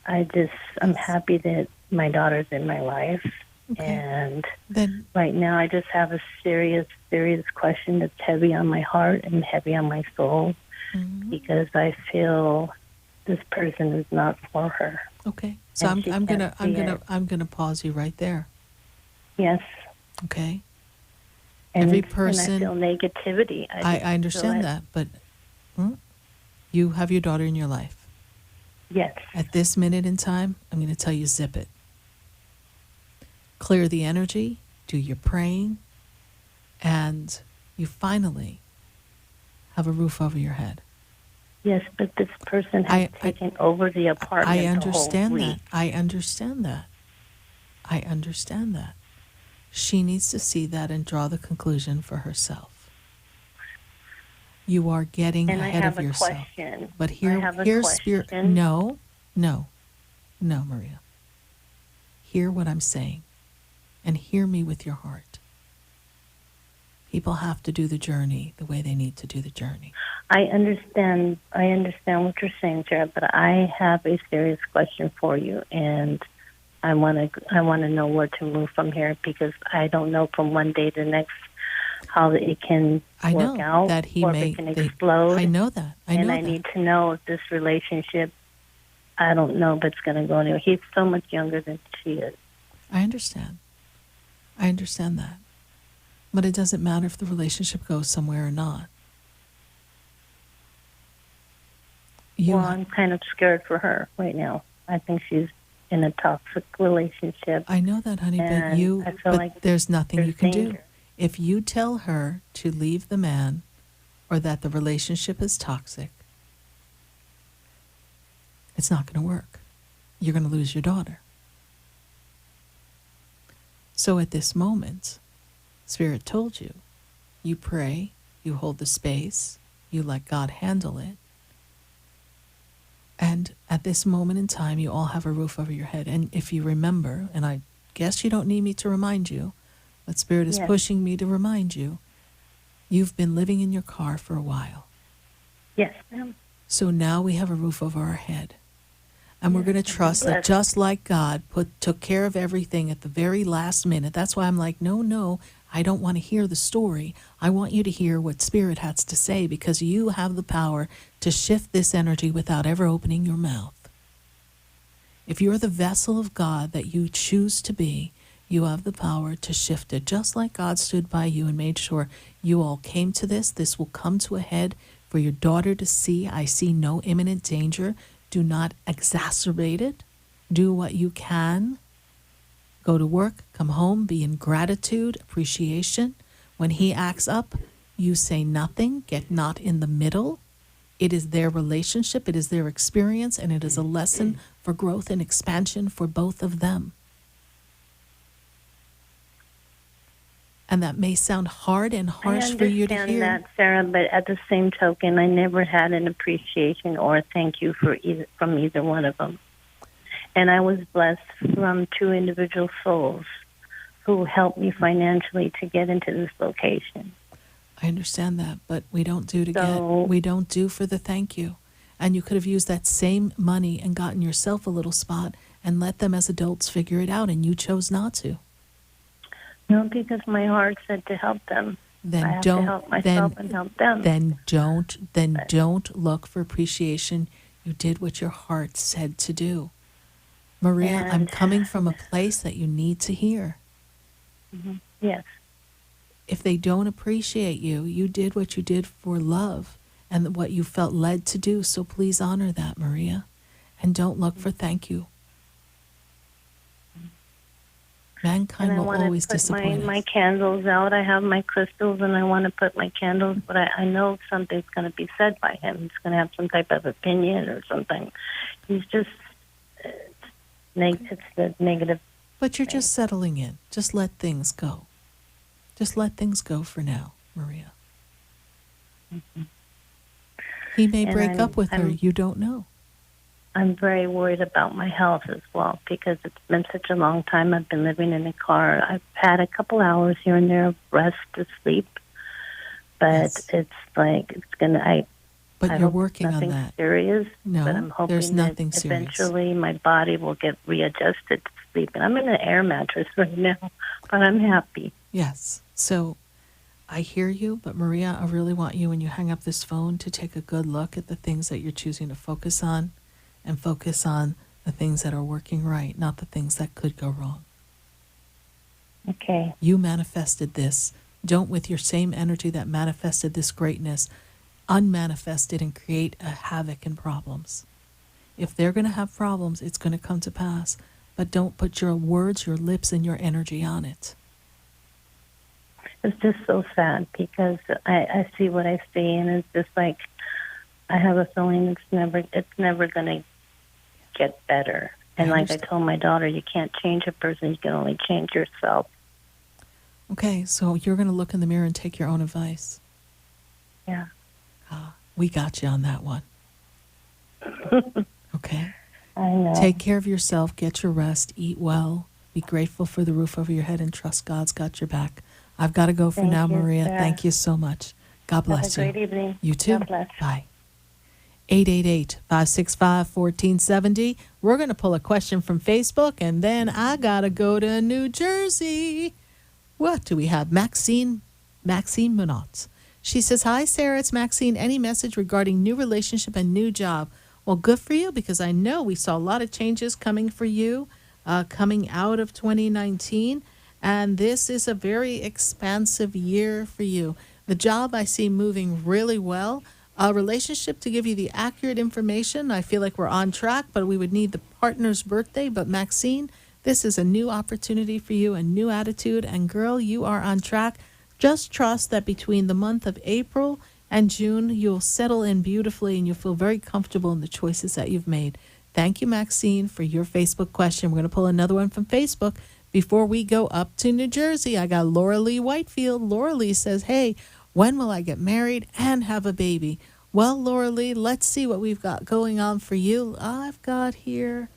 I'm happy that my daughter's in my life. Okay. And Then right now I just have a serious question that's heavy on my heart and heavy on my soul because I feel this person is not for her. okay. So And she I'm can't see it. gonna pause you right there. Yes. Okay. And Every and I person. feel negativity. I just understand feel it. that, but you have your daughter in your life. Yes. At this minute in time, I'm going to tell you, zip it. Clear the energy, do your praying, and you finally have a roof over your head. Yes, but this person has taken over the apartment. I the whole understand that. week. I understand that. I understand that. She needs to see that and draw the conclusion for herself. You are getting And I ahead have of a yourself. question. But I here, have a here's question. spirit. No, Maria. Hear what I'm saying, and hear me with your heart. People have to do the journey the way they need to do the journey. I understand what you're saying, Sarah, but I have a serious question for you, and I want to know where to move from here because I don't know from one day to the next how it can work out that he or may if it can explode. I know that. I know that. need to know if this relationship, I don't know if it's going to go anywhere. He's so much younger than she is. I understand. I understand that. But it doesn't matter if the relationship goes somewhere or not. I'm kind of scared for her right now. I think she's in a toxic relationship. I know that, honey, and I feel but like there's nothing you can do. danger. If you tell her to leave the man or that the relationship is toxic, it's not going to work. You're going to lose your daughter. So at this moment, Spirit told you, you pray, you hold the space, you let God handle it. And at this moment in time, you all have a roof over your head. And if you remember, and I guess you don't need me to remind you, but Spirit is Yes. pushing me to remind you, you've been living in your car for a while. Yes, ma'am. So now we have a roof over our head. And we're going to trust that just like God took care of everything at the very last minute. That's why I'm like, no, I don't want to hear the story. I want you to hear what Spirit has to say because you have the power to shift this energy without ever opening your mouth. If you're the vessel of God that you choose to be, you have the power to shift it. Just like God stood by you and made sure you all came to this. This will come to a head for your daughter to see. I see no imminent danger. Do not exacerbate it. Do what you can. Go to work, come home, be in gratitude, appreciation. When he acts up, you say nothing. Get not in the middle. It is their relationship, it is their experience, and it is a lesson for growth and expansion for both of them. And that may sound hard and harsh for you to hear. I understand that, Sarah, but at the same token, I never had an appreciation or a thank you from either one of them. And I was blessed from two individual souls who helped me financially to get into this location. I understand that, but we don't do to get. We don't do for the thank you. And you could have used that same money and gotten yourself a little spot and let them as adults figure it out, and you chose not to. No, because my heart said to help them. Then I have don't to help myself and help them. Then don't look for appreciation. You did what your heart said to do. Maria, I'm coming from a place that you need to hear. Mm-hmm. Yes. If they don't appreciate you, you did what you did for love and what you felt led to do. So please honor that, Maria. And don't look for thank you. Mankind will always disappoint us. I want to put my candles out. I have my crystals, and I want to put my candles, but I know something's going to be said by him. He's going to have some type of opinion or something. He's just, it's the negative. But you're just settling in. Just let things go. Just let things go for now, Maria. Mm-hmm. He may break up with her. You don't know. I'm very worried about my health as well because it's been such a long time. I've been living in a car. I've had a couple hours here and there of rest to sleep, but it's like it's gonna. But you're working on that. Serious. No, but I'm hoping there's nothing that serious. Eventually, my body will get readjusted sleeping. I'm in an air mattress right now, but I'm happy. Yes. So I hear you, but Maria, I really want you when you hang up this phone to take a good look at the things that you're choosing to focus on and focus on the things that are working right, not the things that could go wrong. Okay. You manifested this. Don't, with your same energy that manifested this greatness, unmanifest it and create a havoc and problems. If they're going to have problems, it's going to come to pass. But don't put your words, your lips, and your energy on it. It's just so sad because I see what I see, and it's just like I have a feeling it's never going to get better. And like I told my daughter, you can't change a person, you can only change yourself. Okay, so you're going to look in the mirror and take your own advice. Yeah. We got you on that one. Okay? I know. Take care of yourself, get your rest, eat well, be grateful for the roof over your head, and trust God's got your back. I've got to go for now, Maria. Sarah. Thank you so much. God bless you. Have a great evening. You too. God bless. Bye. 888-565-1470. We're going to pull a question from Facebook, and then I got to go to New Jersey. What do we have? Maxine Monot. She says, hi, Sarah, it's Maxine. Any message regarding new relationship and new job? Well, good for you, because I know we saw a lot of changes coming for you coming out of 2019, and this is a very expansive year for you. The job I see moving really well. A relationship, to give you the accurate information, I feel like we're on track, but we would need the partner's birthday. But Maxine, this is a new opportunity for you, a new attitude, and girl, you are on track. Just trust that between the month of April and June, you'll settle in beautifully and you'll feel very comfortable in the choices that you've made. Thank you, Maxine, for your Facebook question. We're going to pull another one from Facebook before we go up to New Jersey. I got Laura Lee Whitefield. Laura Lee says, hey, when will I get married and have a baby? Well, Laura Lee, let's see what we've got going on for you. I've got here.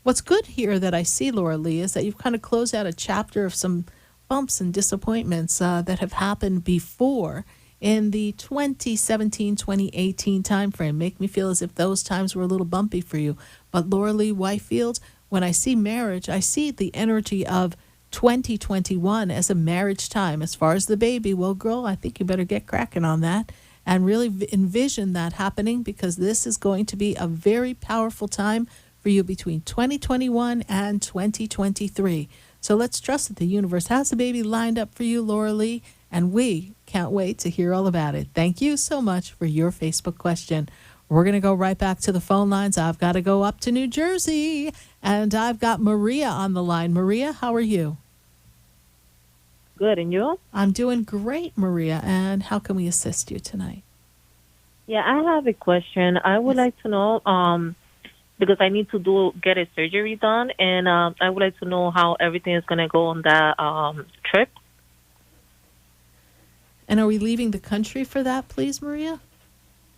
What's good here that I see, Laura Lee, is that you've kind of closed out a chapter of some bumps and disappointments that have happened before in the 2017-2018 timeframe. Make me feel as if those times were a little bumpy for you. But Laura Lee Whitefield, when I see marriage, I see the energy of 2021 as a marriage time. As far as the baby, well, girl, I think you better get cracking on that and really envision that happening, because this is going to be a very powerful time for you between 2021 and 2023. So let's trust that the universe has a baby lined up for you, Laura Lee, and we can't wait to hear all about it. Thank you so much for your Facebook question. We're going to go right back to the phone lines. I've got to go up to New Jersey, and I've got Maria on the line. Maria, how are you? Good, and you? I'm doing great, Maria, and how can we assist you tonight? Yeah, I have a question. I would like to know, because I need to get a surgery done, and I would like to know how everything is going to go on that trip. And are we leaving the country for that, please, Maria?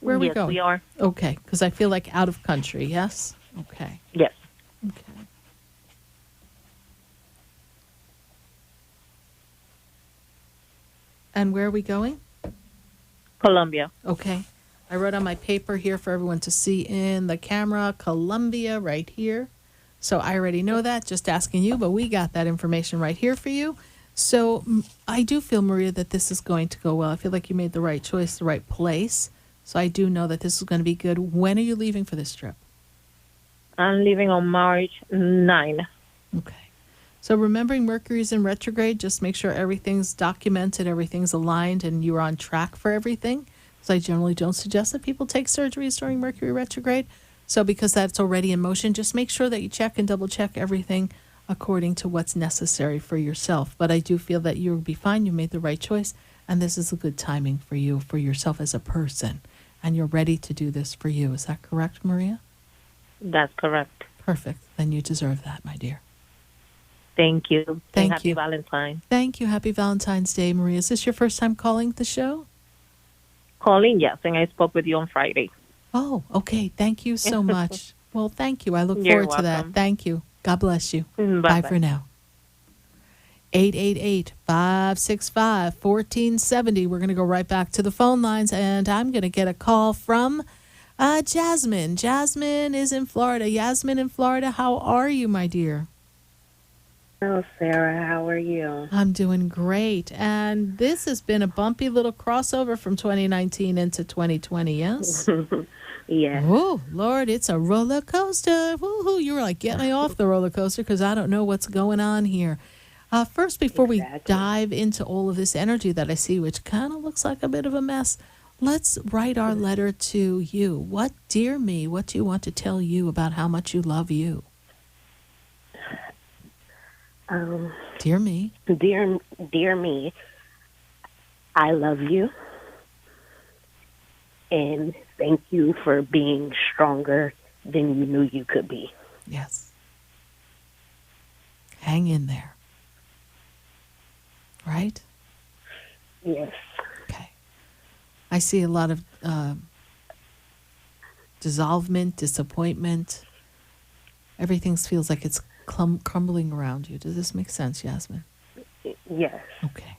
Where are we going? Yes, we are. Okay, because I feel like out of country, yes? Okay. Yes. Okay. And where are we going? Colombia. Okay. I wrote on my paper here for everyone to see in the camera, Colombia right here. So I already know that, just asking you, but we got that information right here for you. So I do feel, Maria, that this is going to go well. I feel like you made the right choice, the right place. So I do know that this is going to be good. When are you leaving for this trip? I'm leaving on March 9. Okay. So remembering Mercury's in retrograde, just make sure everything's documented, everything's aligned, and you're on track for everything. So I generally don't suggest that people take surgeries during Mercury retrograde. So because that's already in motion, just make sure that you check and double check everything according to what's necessary for yourself. But I do feel that you'll be fine. You made the right choice. And this is a good timing for you, for yourself as a person. And you're ready to do this for you. Is that correct, Maria? That's correct. Perfect. Then you deserve that, my dear. Thank you. Thank Happy you. Valentine. Thank you. Happy Valentine's Day, Maria. Is this your first time calling the show? Calling, yes, and I spoke with you on Friday. Oh, okay. Thank you so much. Well, thank you. I look You're forward to that. welcome. Thank you. God bless you. Bye-bye. Bye for now. 888-565-1470. We're going to go right back to the phone lines, and I'm going to get a call from Jasmine. Jasmine is in Florida. Yasmin in Florida, how are you, my dear? Hello, Sarah. How are you? I'm doing great. And this has been a bumpy little crossover from 2019 into 2020, yes? Yes. Oh, Lord, it's a roller coaster. Woo-hoo. You were like, get me off the roller coaster because I don't know what's going on here. First, before we dive into all of this energy that I see, which kind of looks like a bit of a mess, let's write our letter to you. What, dear me, what do you want to tell you about how much you love you? Dear me, I love you, and thank you for being stronger than you knew you could be. Yes. Hang in there. Right? Yes. Okay. I see a lot of dissolvement, disappointment. Everything feels like it's crumbling around you. Does this make sense, Yasmin? Yes. Okay.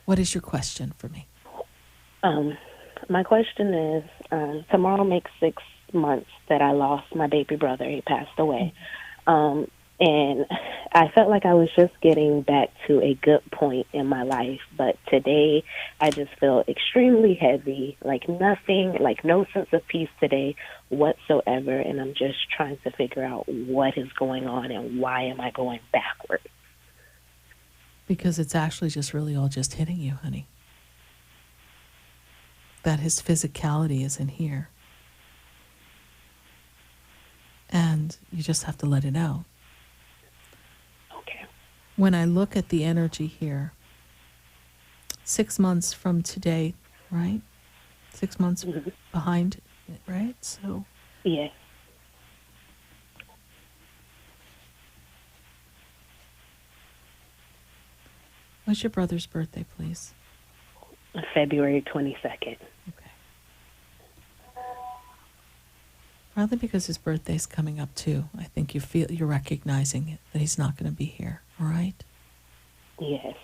What is your question for me? My question is, tomorrow makes 6 months that I lost my baby brother. He passed away. And I felt like I was just getting back to a good point in my life. But today, I just feel extremely heavy, like nothing, like no sense of peace today whatsoever. And I'm just trying to figure out what is going on and why am I going backwards. Because it's actually just really all just hitting you, honey. That his physicality isn't here. And you just have to let it out. Okay. When I look at the energy here, 6 months from today, right? 6 months behind it, right? So. Yeah. What's your brother's birthday, please? February 22nd. Probably because his birthday's coming up too. I think you're recognizing it, that he's not going to be here. All right? Yes.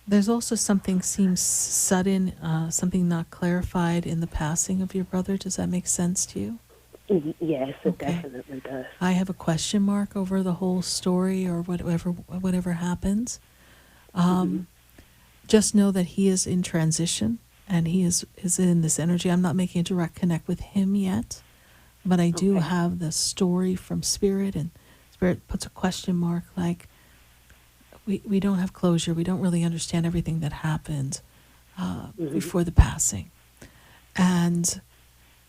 There's also something seems sudden, something not clarified in the passing of your brother. Does that make sense to you? Yes, it definitely does. I have a question mark over the whole story or whatever happens. Just know that he is in transition. And he is in this energy. I'm not making a direct connect with him yet, but I do have the story from Spirit, and Spirit puts a question mark like, we don't have closure. We don't really understand everything that happened before the passing. And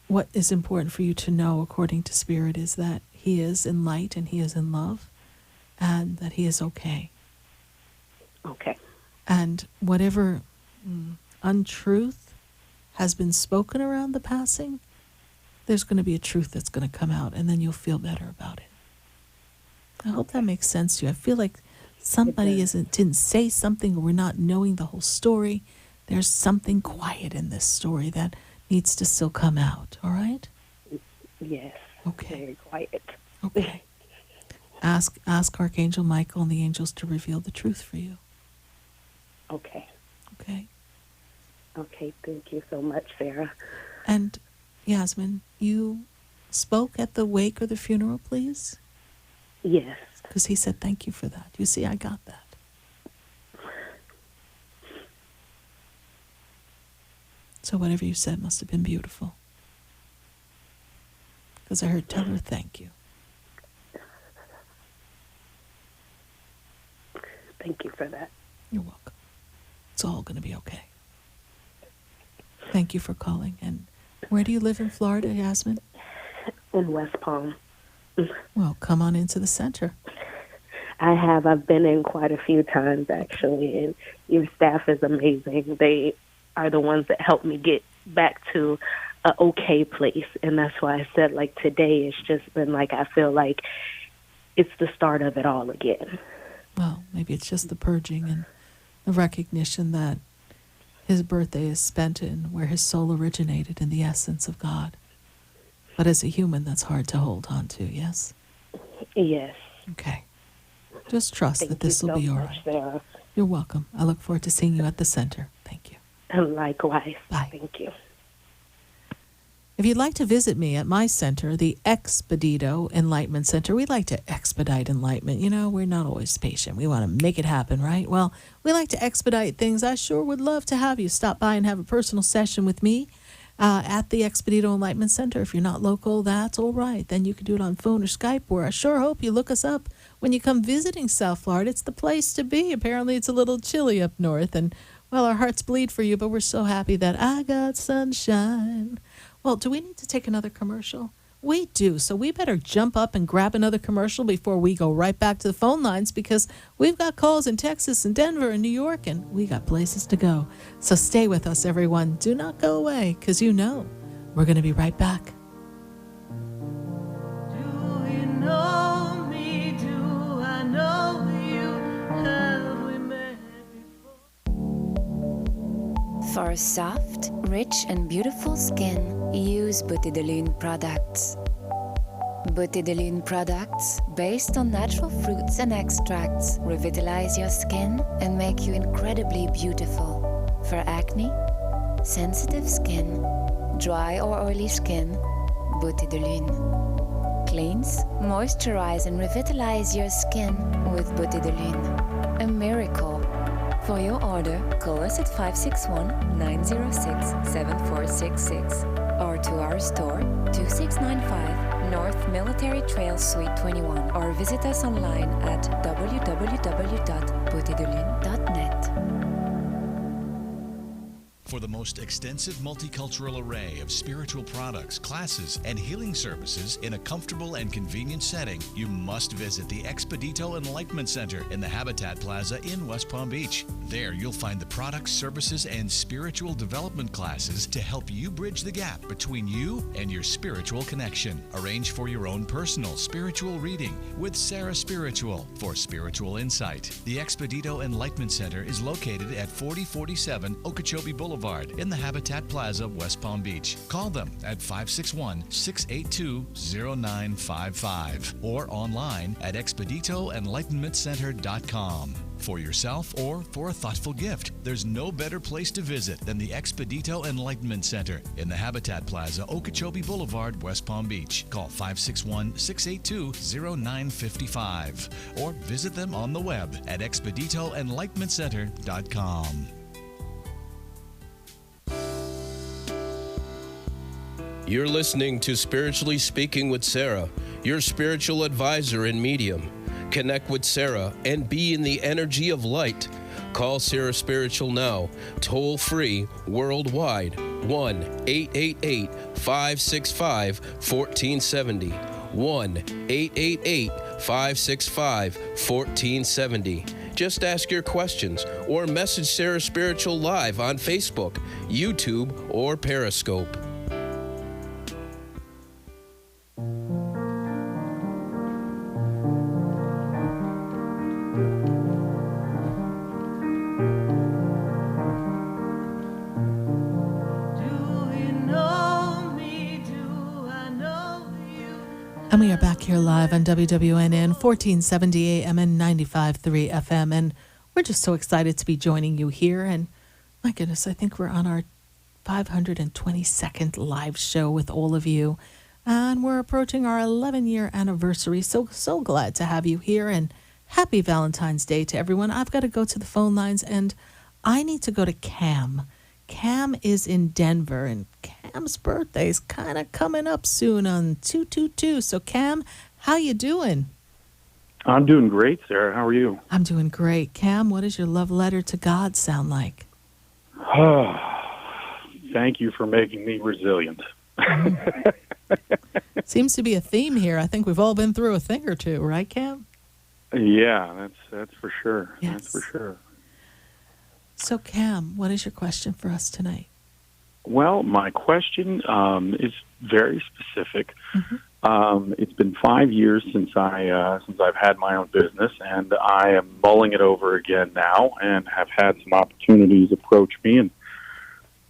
what is important for you to know, according to Spirit, is that he is in light and he is in love, and that he is okay. Okay. And whatever untruth has been spoken around the passing, there's going to be a truth that's going to come out, and then you'll feel better about it. I hope that makes sense to you. I feel like somebody didn't say something, or we're not knowing the whole story. There's something quiet in this story that needs to still come out, all right? Yes. Okay. Very quiet. Okay. Ask Archangel Michael and the angels to reveal the truth for you. Okay. Okay. Okay, thank you so much, Sarah. And Yasmin, you spoke at the wake or the funeral, please? Yes. Because he said thank you for that. You see, I got that. So whatever you said must have been beautiful. Because I heard tell her thank you. Thank you for that. You're welcome. It's all going to be okay. Thank you for calling. And where do you live in Florida, Yasmin? In West Palm. Well, come on into the center. I've been in quite a few times, actually, and your staff is amazing. They are the ones that helped me get back to an okay place, and that's why I said, like, today it's just been like, I feel like it's the start of it all again. Well, maybe it's just the purging and the recognition that his birthday is spent in where his soul originated, in the essence of God. But as a human, that's hard to hold on to, yes? Yes. Okay. Just trust that this will be all right. Sarah. You're welcome. I look forward to seeing you at the center. Thank you. Likewise. Bye. Thank you. If you'd like to visit me at my center, the Expedito Enlightenment Center, we like to expedite enlightenment. You know, we're not always patient. We want to make it happen, right? Well, we like to expedite things. I sure would love to have you stop by and have a personal session with me at the Expedito Enlightenment Center. If you're not local, that's all right. Then you can do it on phone or Skype, or I sure hope you look us up when you come visiting South Florida. It's the place to be. Apparently, it's a little chilly up north, and, well, our hearts bleed for you, but we're so happy that I got sunshine. Well, do we need to take another commercial? We do, so we better jump up and grab another commercial before we go right back to the phone lines, because we've got calls in Texas and Denver and New York, and we got places to go. So stay with us, everyone. Do not go away, because you know we're going to be right back. Do you know me? Do I know you? Have we met before? For a soft, rich, and beautiful skin, use Beauté de Lune products. Beauté de Lune products, based on natural fruits and extracts, revitalize your skin and make you incredibly beautiful. For acne, sensitive skin, dry or oily skin, Beauté de Lune. Cleanse, moisturize, and revitalize your skin with Beauté de Lune. A miracle. For your order, call us at 561-906-7466 or to our store, 2695 North Military Trail Suite 21, or visit us online at www.beautédelune.net. For the most extensive multicultural array of spiritual products, classes, and healing services in a comfortable and convenient setting, you must visit the Expedito Enlightenment Center in the Habitat Plaza in West Palm Beach. There you'll find the products, services, and spiritual development classes to help you bridge the gap between you and your spiritual connection. Arrange for your own personal spiritual reading with Sarah Spiritual for spiritual insight. The Expedito Enlightenment Center is located at 4047 Okeechobee Boulevard in the Habitat Plaza, West Palm Beach. Call them at 561-682-0955 or online at expeditoenlightenmentcenter.com. For yourself or for a thoughtful gift, there's no better place to visit than the Expedito Enlightenment Center in the Habitat Plaza, Okeechobee Boulevard, West Palm Beach. Call 561-682-0955 or visit them on the web at expeditoenlightenmentcenter.com. You're listening to Spiritually Speaking with Sarah, your spiritual advisor and medium. Connect with Sarah and be in the energy of light. Call Sarah Spiritual now, toll free, worldwide, 1-888-565-1470. 1-888-565-1470. Just ask your questions or message Sarah Spiritual live on Facebook, YouTube, or Periscope. And we are back here live on WWNN 1470 AM and 95.3 FM. And we're just so excited to be joining you here. And my goodness, I think we're on our 522nd live show with all of you. And we're approaching our 11-year anniversary. So glad to have you here. And happy Valentine's Day to everyone. I've got to go to the phone lines, and I need to go to Cam. Cam is in Denver, and Cam's birthday is kind of coming up soon on 222. So, Cam, how you doing? I'm doing great, Sarah. How are you? I'm doing great. Cam, what does your love letter to God sound like? Thank you for making me resilient. Seems to be a theme here. I think we've all been through a thing or two, right, Cam? Yeah, that's for sure. Yes. That's for sure. So, Cam, what is your question for us tonight? Well, my question is very specific. Mm-hmm. It's been 5 years since I've had my own business, and I am mulling it over again now, and have had some opportunities approach me, and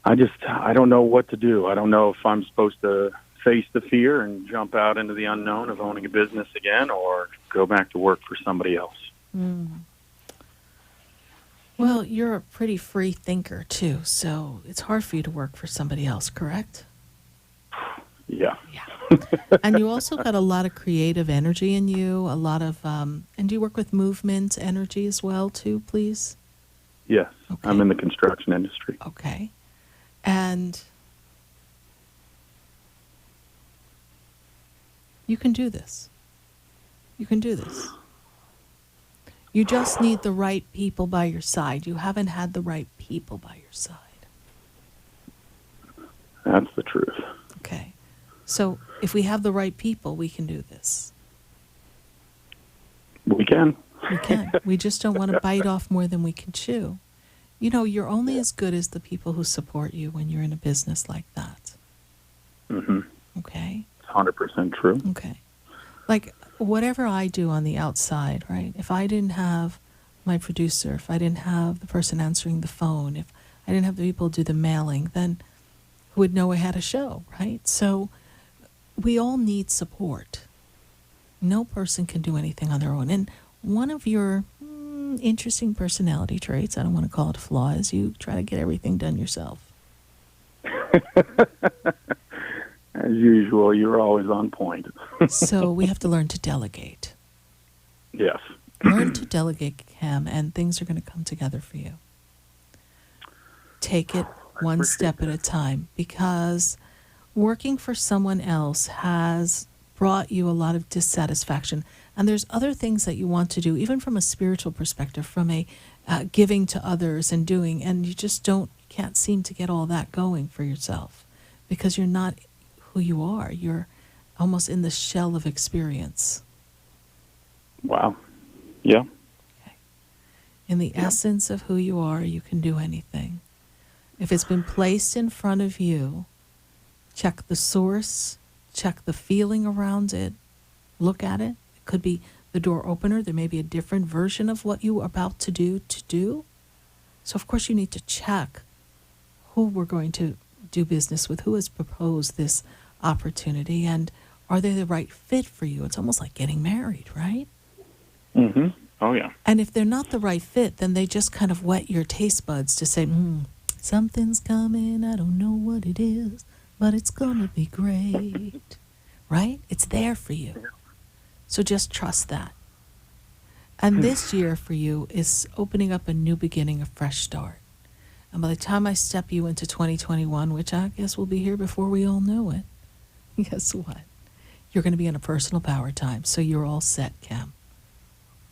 I don't know what to do. I don't know if I'm supposed to face the fear and jump out into the unknown of owning a business again, or go back to work for somebody else. Mm. Well, you're a pretty free thinker, too, so it's hard for you to work for somebody else, correct? And you also got a lot of creative energy in you, a lot of, and do you work with movement energy as well, too, please? Yes, I'm in the construction industry. Okay. And you can do this. You can do this. You just need the right people by your side. You haven't had the right people by your side. That's the truth. Okay. So if we have the right people, we can do this. We can. We can. We just don't want to bite off more than we can chew. You know, you're only as good as the people who support you when you're in a business like that. Mm-hmm. Okay? It's 100% true. Okay. Like, whatever I do on the outside, right? If I didn't have my producer, if I didn't have the person answering the phone, if I didn't have the people do the mailing, then who would know I had a show, right? So we all need support. No person can do anything on their own. And one of your interesting personality traits, I don't want to call it a flaw, is you try to get everything done yourself. As usual, you're always on point. So we have to learn to delegate. Yes. Learn to delegate, Cam, and things are going to come together for you. Take it one step at a time, because working for someone else has brought you a lot of dissatisfaction. And there's other things that you want to do, even from a spiritual perspective, from a giving to others and doing, and you just can't seem to get all that going for yourself because you're not who you are. You're almost in the shell of experience. Wow. Yeah. Okay. In the essence of who you are, you can do anything. If it's been placed in front of you, check the source, check the feeling around it, look at it. It could be the door opener. There may be a different version of what you are about to do. So, of course, you need to check who we're going to do business with, who has proposed this opportunity, and are they the right fit for you? It's almost like getting married, right? Mm-hmm. Oh, yeah. And if they're not the right fit, then they just kind of whet your taste buds to say, something's coming, I don't know what it is, but it's going to be great, right? It's there for you. So just trust that. And this year for you is opening up a new beginning, a fresh start. And by the time I step you into 2021, which I guess will be here before we all know it, guess what? You're going to be in a personal power time. So you're all set, Cam.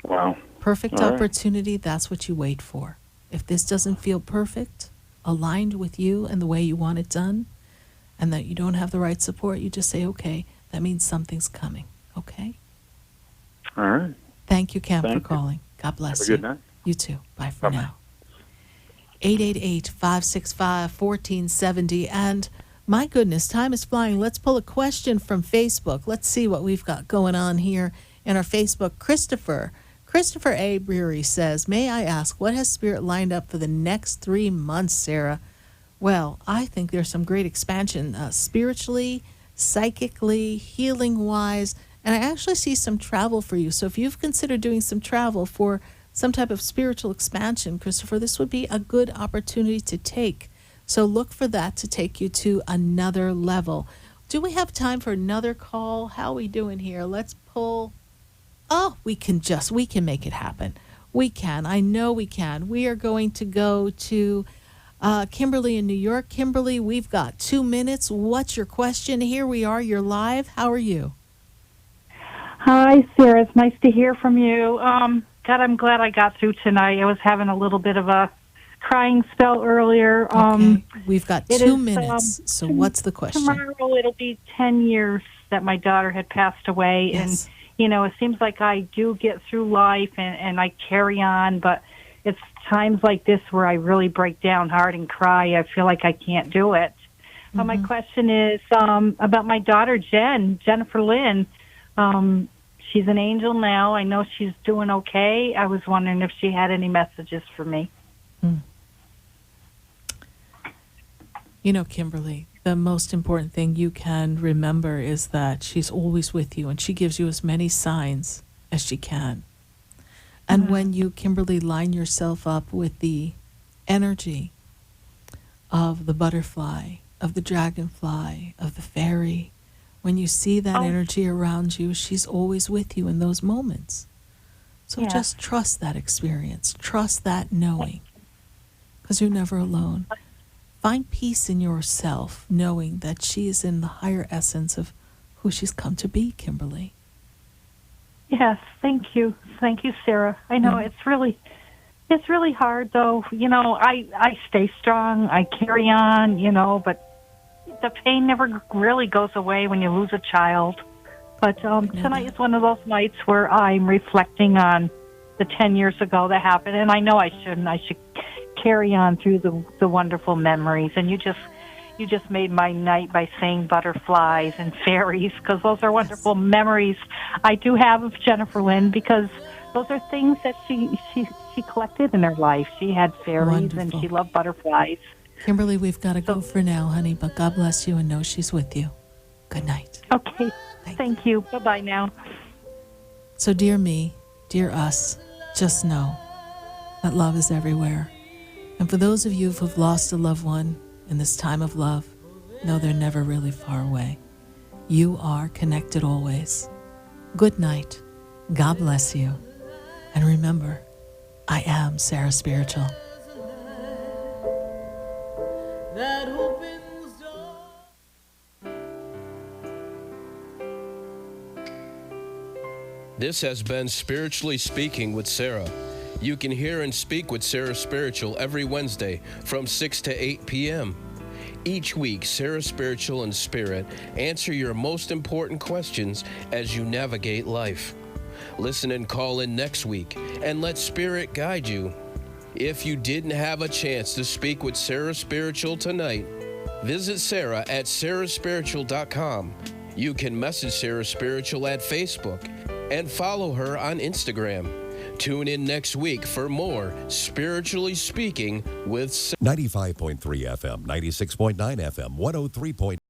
Wow. Perfect All right. opportunity, that's what you wait for. If this doesn't feel perfect, aligned with you and the way you want it done, and that you don't have the right support, you just say, okay, that means something's coming, okay? All right. Thank you, Cam, Thank for you. calling. God bless Have a you. good night. You too. Bye for Bye-bye. now. 888-565-1470. And my goodness, time is flying. Let's pull a question from Facebook. Let's see what we've got going on here in our Facebook. Christopher A. Brewery says, may I ask, what has Spirit lined up for the next 3 months, Sarah? Well, I think there's some great expansion spiritually, psychically, healing-wise, and I actually see some travel for you. So if you've considered doing some travel for some type of spiritual expansion, Christopher, this would be a good opportunity to take. So look for that to take you to another level. Do we have time for another call? How are we doing here? Let's pull. Oh, we can make it happen. We can. I know we can. We are going to go to Kimberly in New York. Kimberly, we've got 2 minutes. What's your question? Here we are. You're live. How are you? Hi, Sarah. It's nice to hear from you. God, I'm glad I got through tonight. I was having a little bit of a crying spell earlier. Okay. We've got it 2 is, minutes. So what's the question? Tomorrow it'll be 10 years that my daughter had passed away. Yes. And, you know, it seems like I do get through life and I carry on, but it's times like this where I really break down hard and cry. I feel like I can't do it. But my question is about my daughter, Jennifer Lynn. She's an angel now. I know she's doing okay. I was wondering if she had any messages for me. You know, Kimberly, the most important thing you can remember is that she's always with you and she gives you as many signs as she can. And when you, Kimberly, line yourself up with the energy of the butterfly, of the dragonfly, of the fairy, When you see that Oh. energy around you, she's always with you in those moments. So Yeah. just trust that experience. Trust that knowing, because you're never alone. Find peace in yourself, knowing that she is in the higher essence of who she's come to be, Kimberly. Yes, thank you. Thank you, Sarah. I know it's really hard though. You know, I stay strong. I carry on, you know, but the pain never really goes away when you lose a child. But tonight is one of those nights where I'm reflecting on the 10 years ago that happened, and I know I shouldn't. I should carry on through the wonderful memories. And you just made my night by saying butterflies and fairies, because those are wonderful memories I do have of Jennifer Lynn, because those are things that she collected in her life. She had fairies and she loved butterflies. Kimberly, we've got to go for now, honey, but God bless you and know she's with you. Good night. Okay. Thank you. Bye-bye now. So dear me, dear us, just know that love is everywhere. And for those of you who've lost a loved one in this time of love, know they're never really far away. You are connected always. Good night. God bless you. And remember, I am Sarah Spiritual. That opens This has been Spiritually Speaking with Sarah. You can hear and speak with Sarah Spiritual every Wednesday from 6 to 8 p.m. Each week, Sarah Spiritual and Spirit answer your most important questions as you navigate life. Listen and call in next week and let Spirit guide you. If you didn't have a chance to speak with Sarah Spiritual tonight, visit Sarah at sarahspiritual.com. You can message Sarah Spiritual at Facebook and follow her on Instagram. Tune in next week for more Spiritually Speaking with 95.3 FM, 96.9 FM, 103.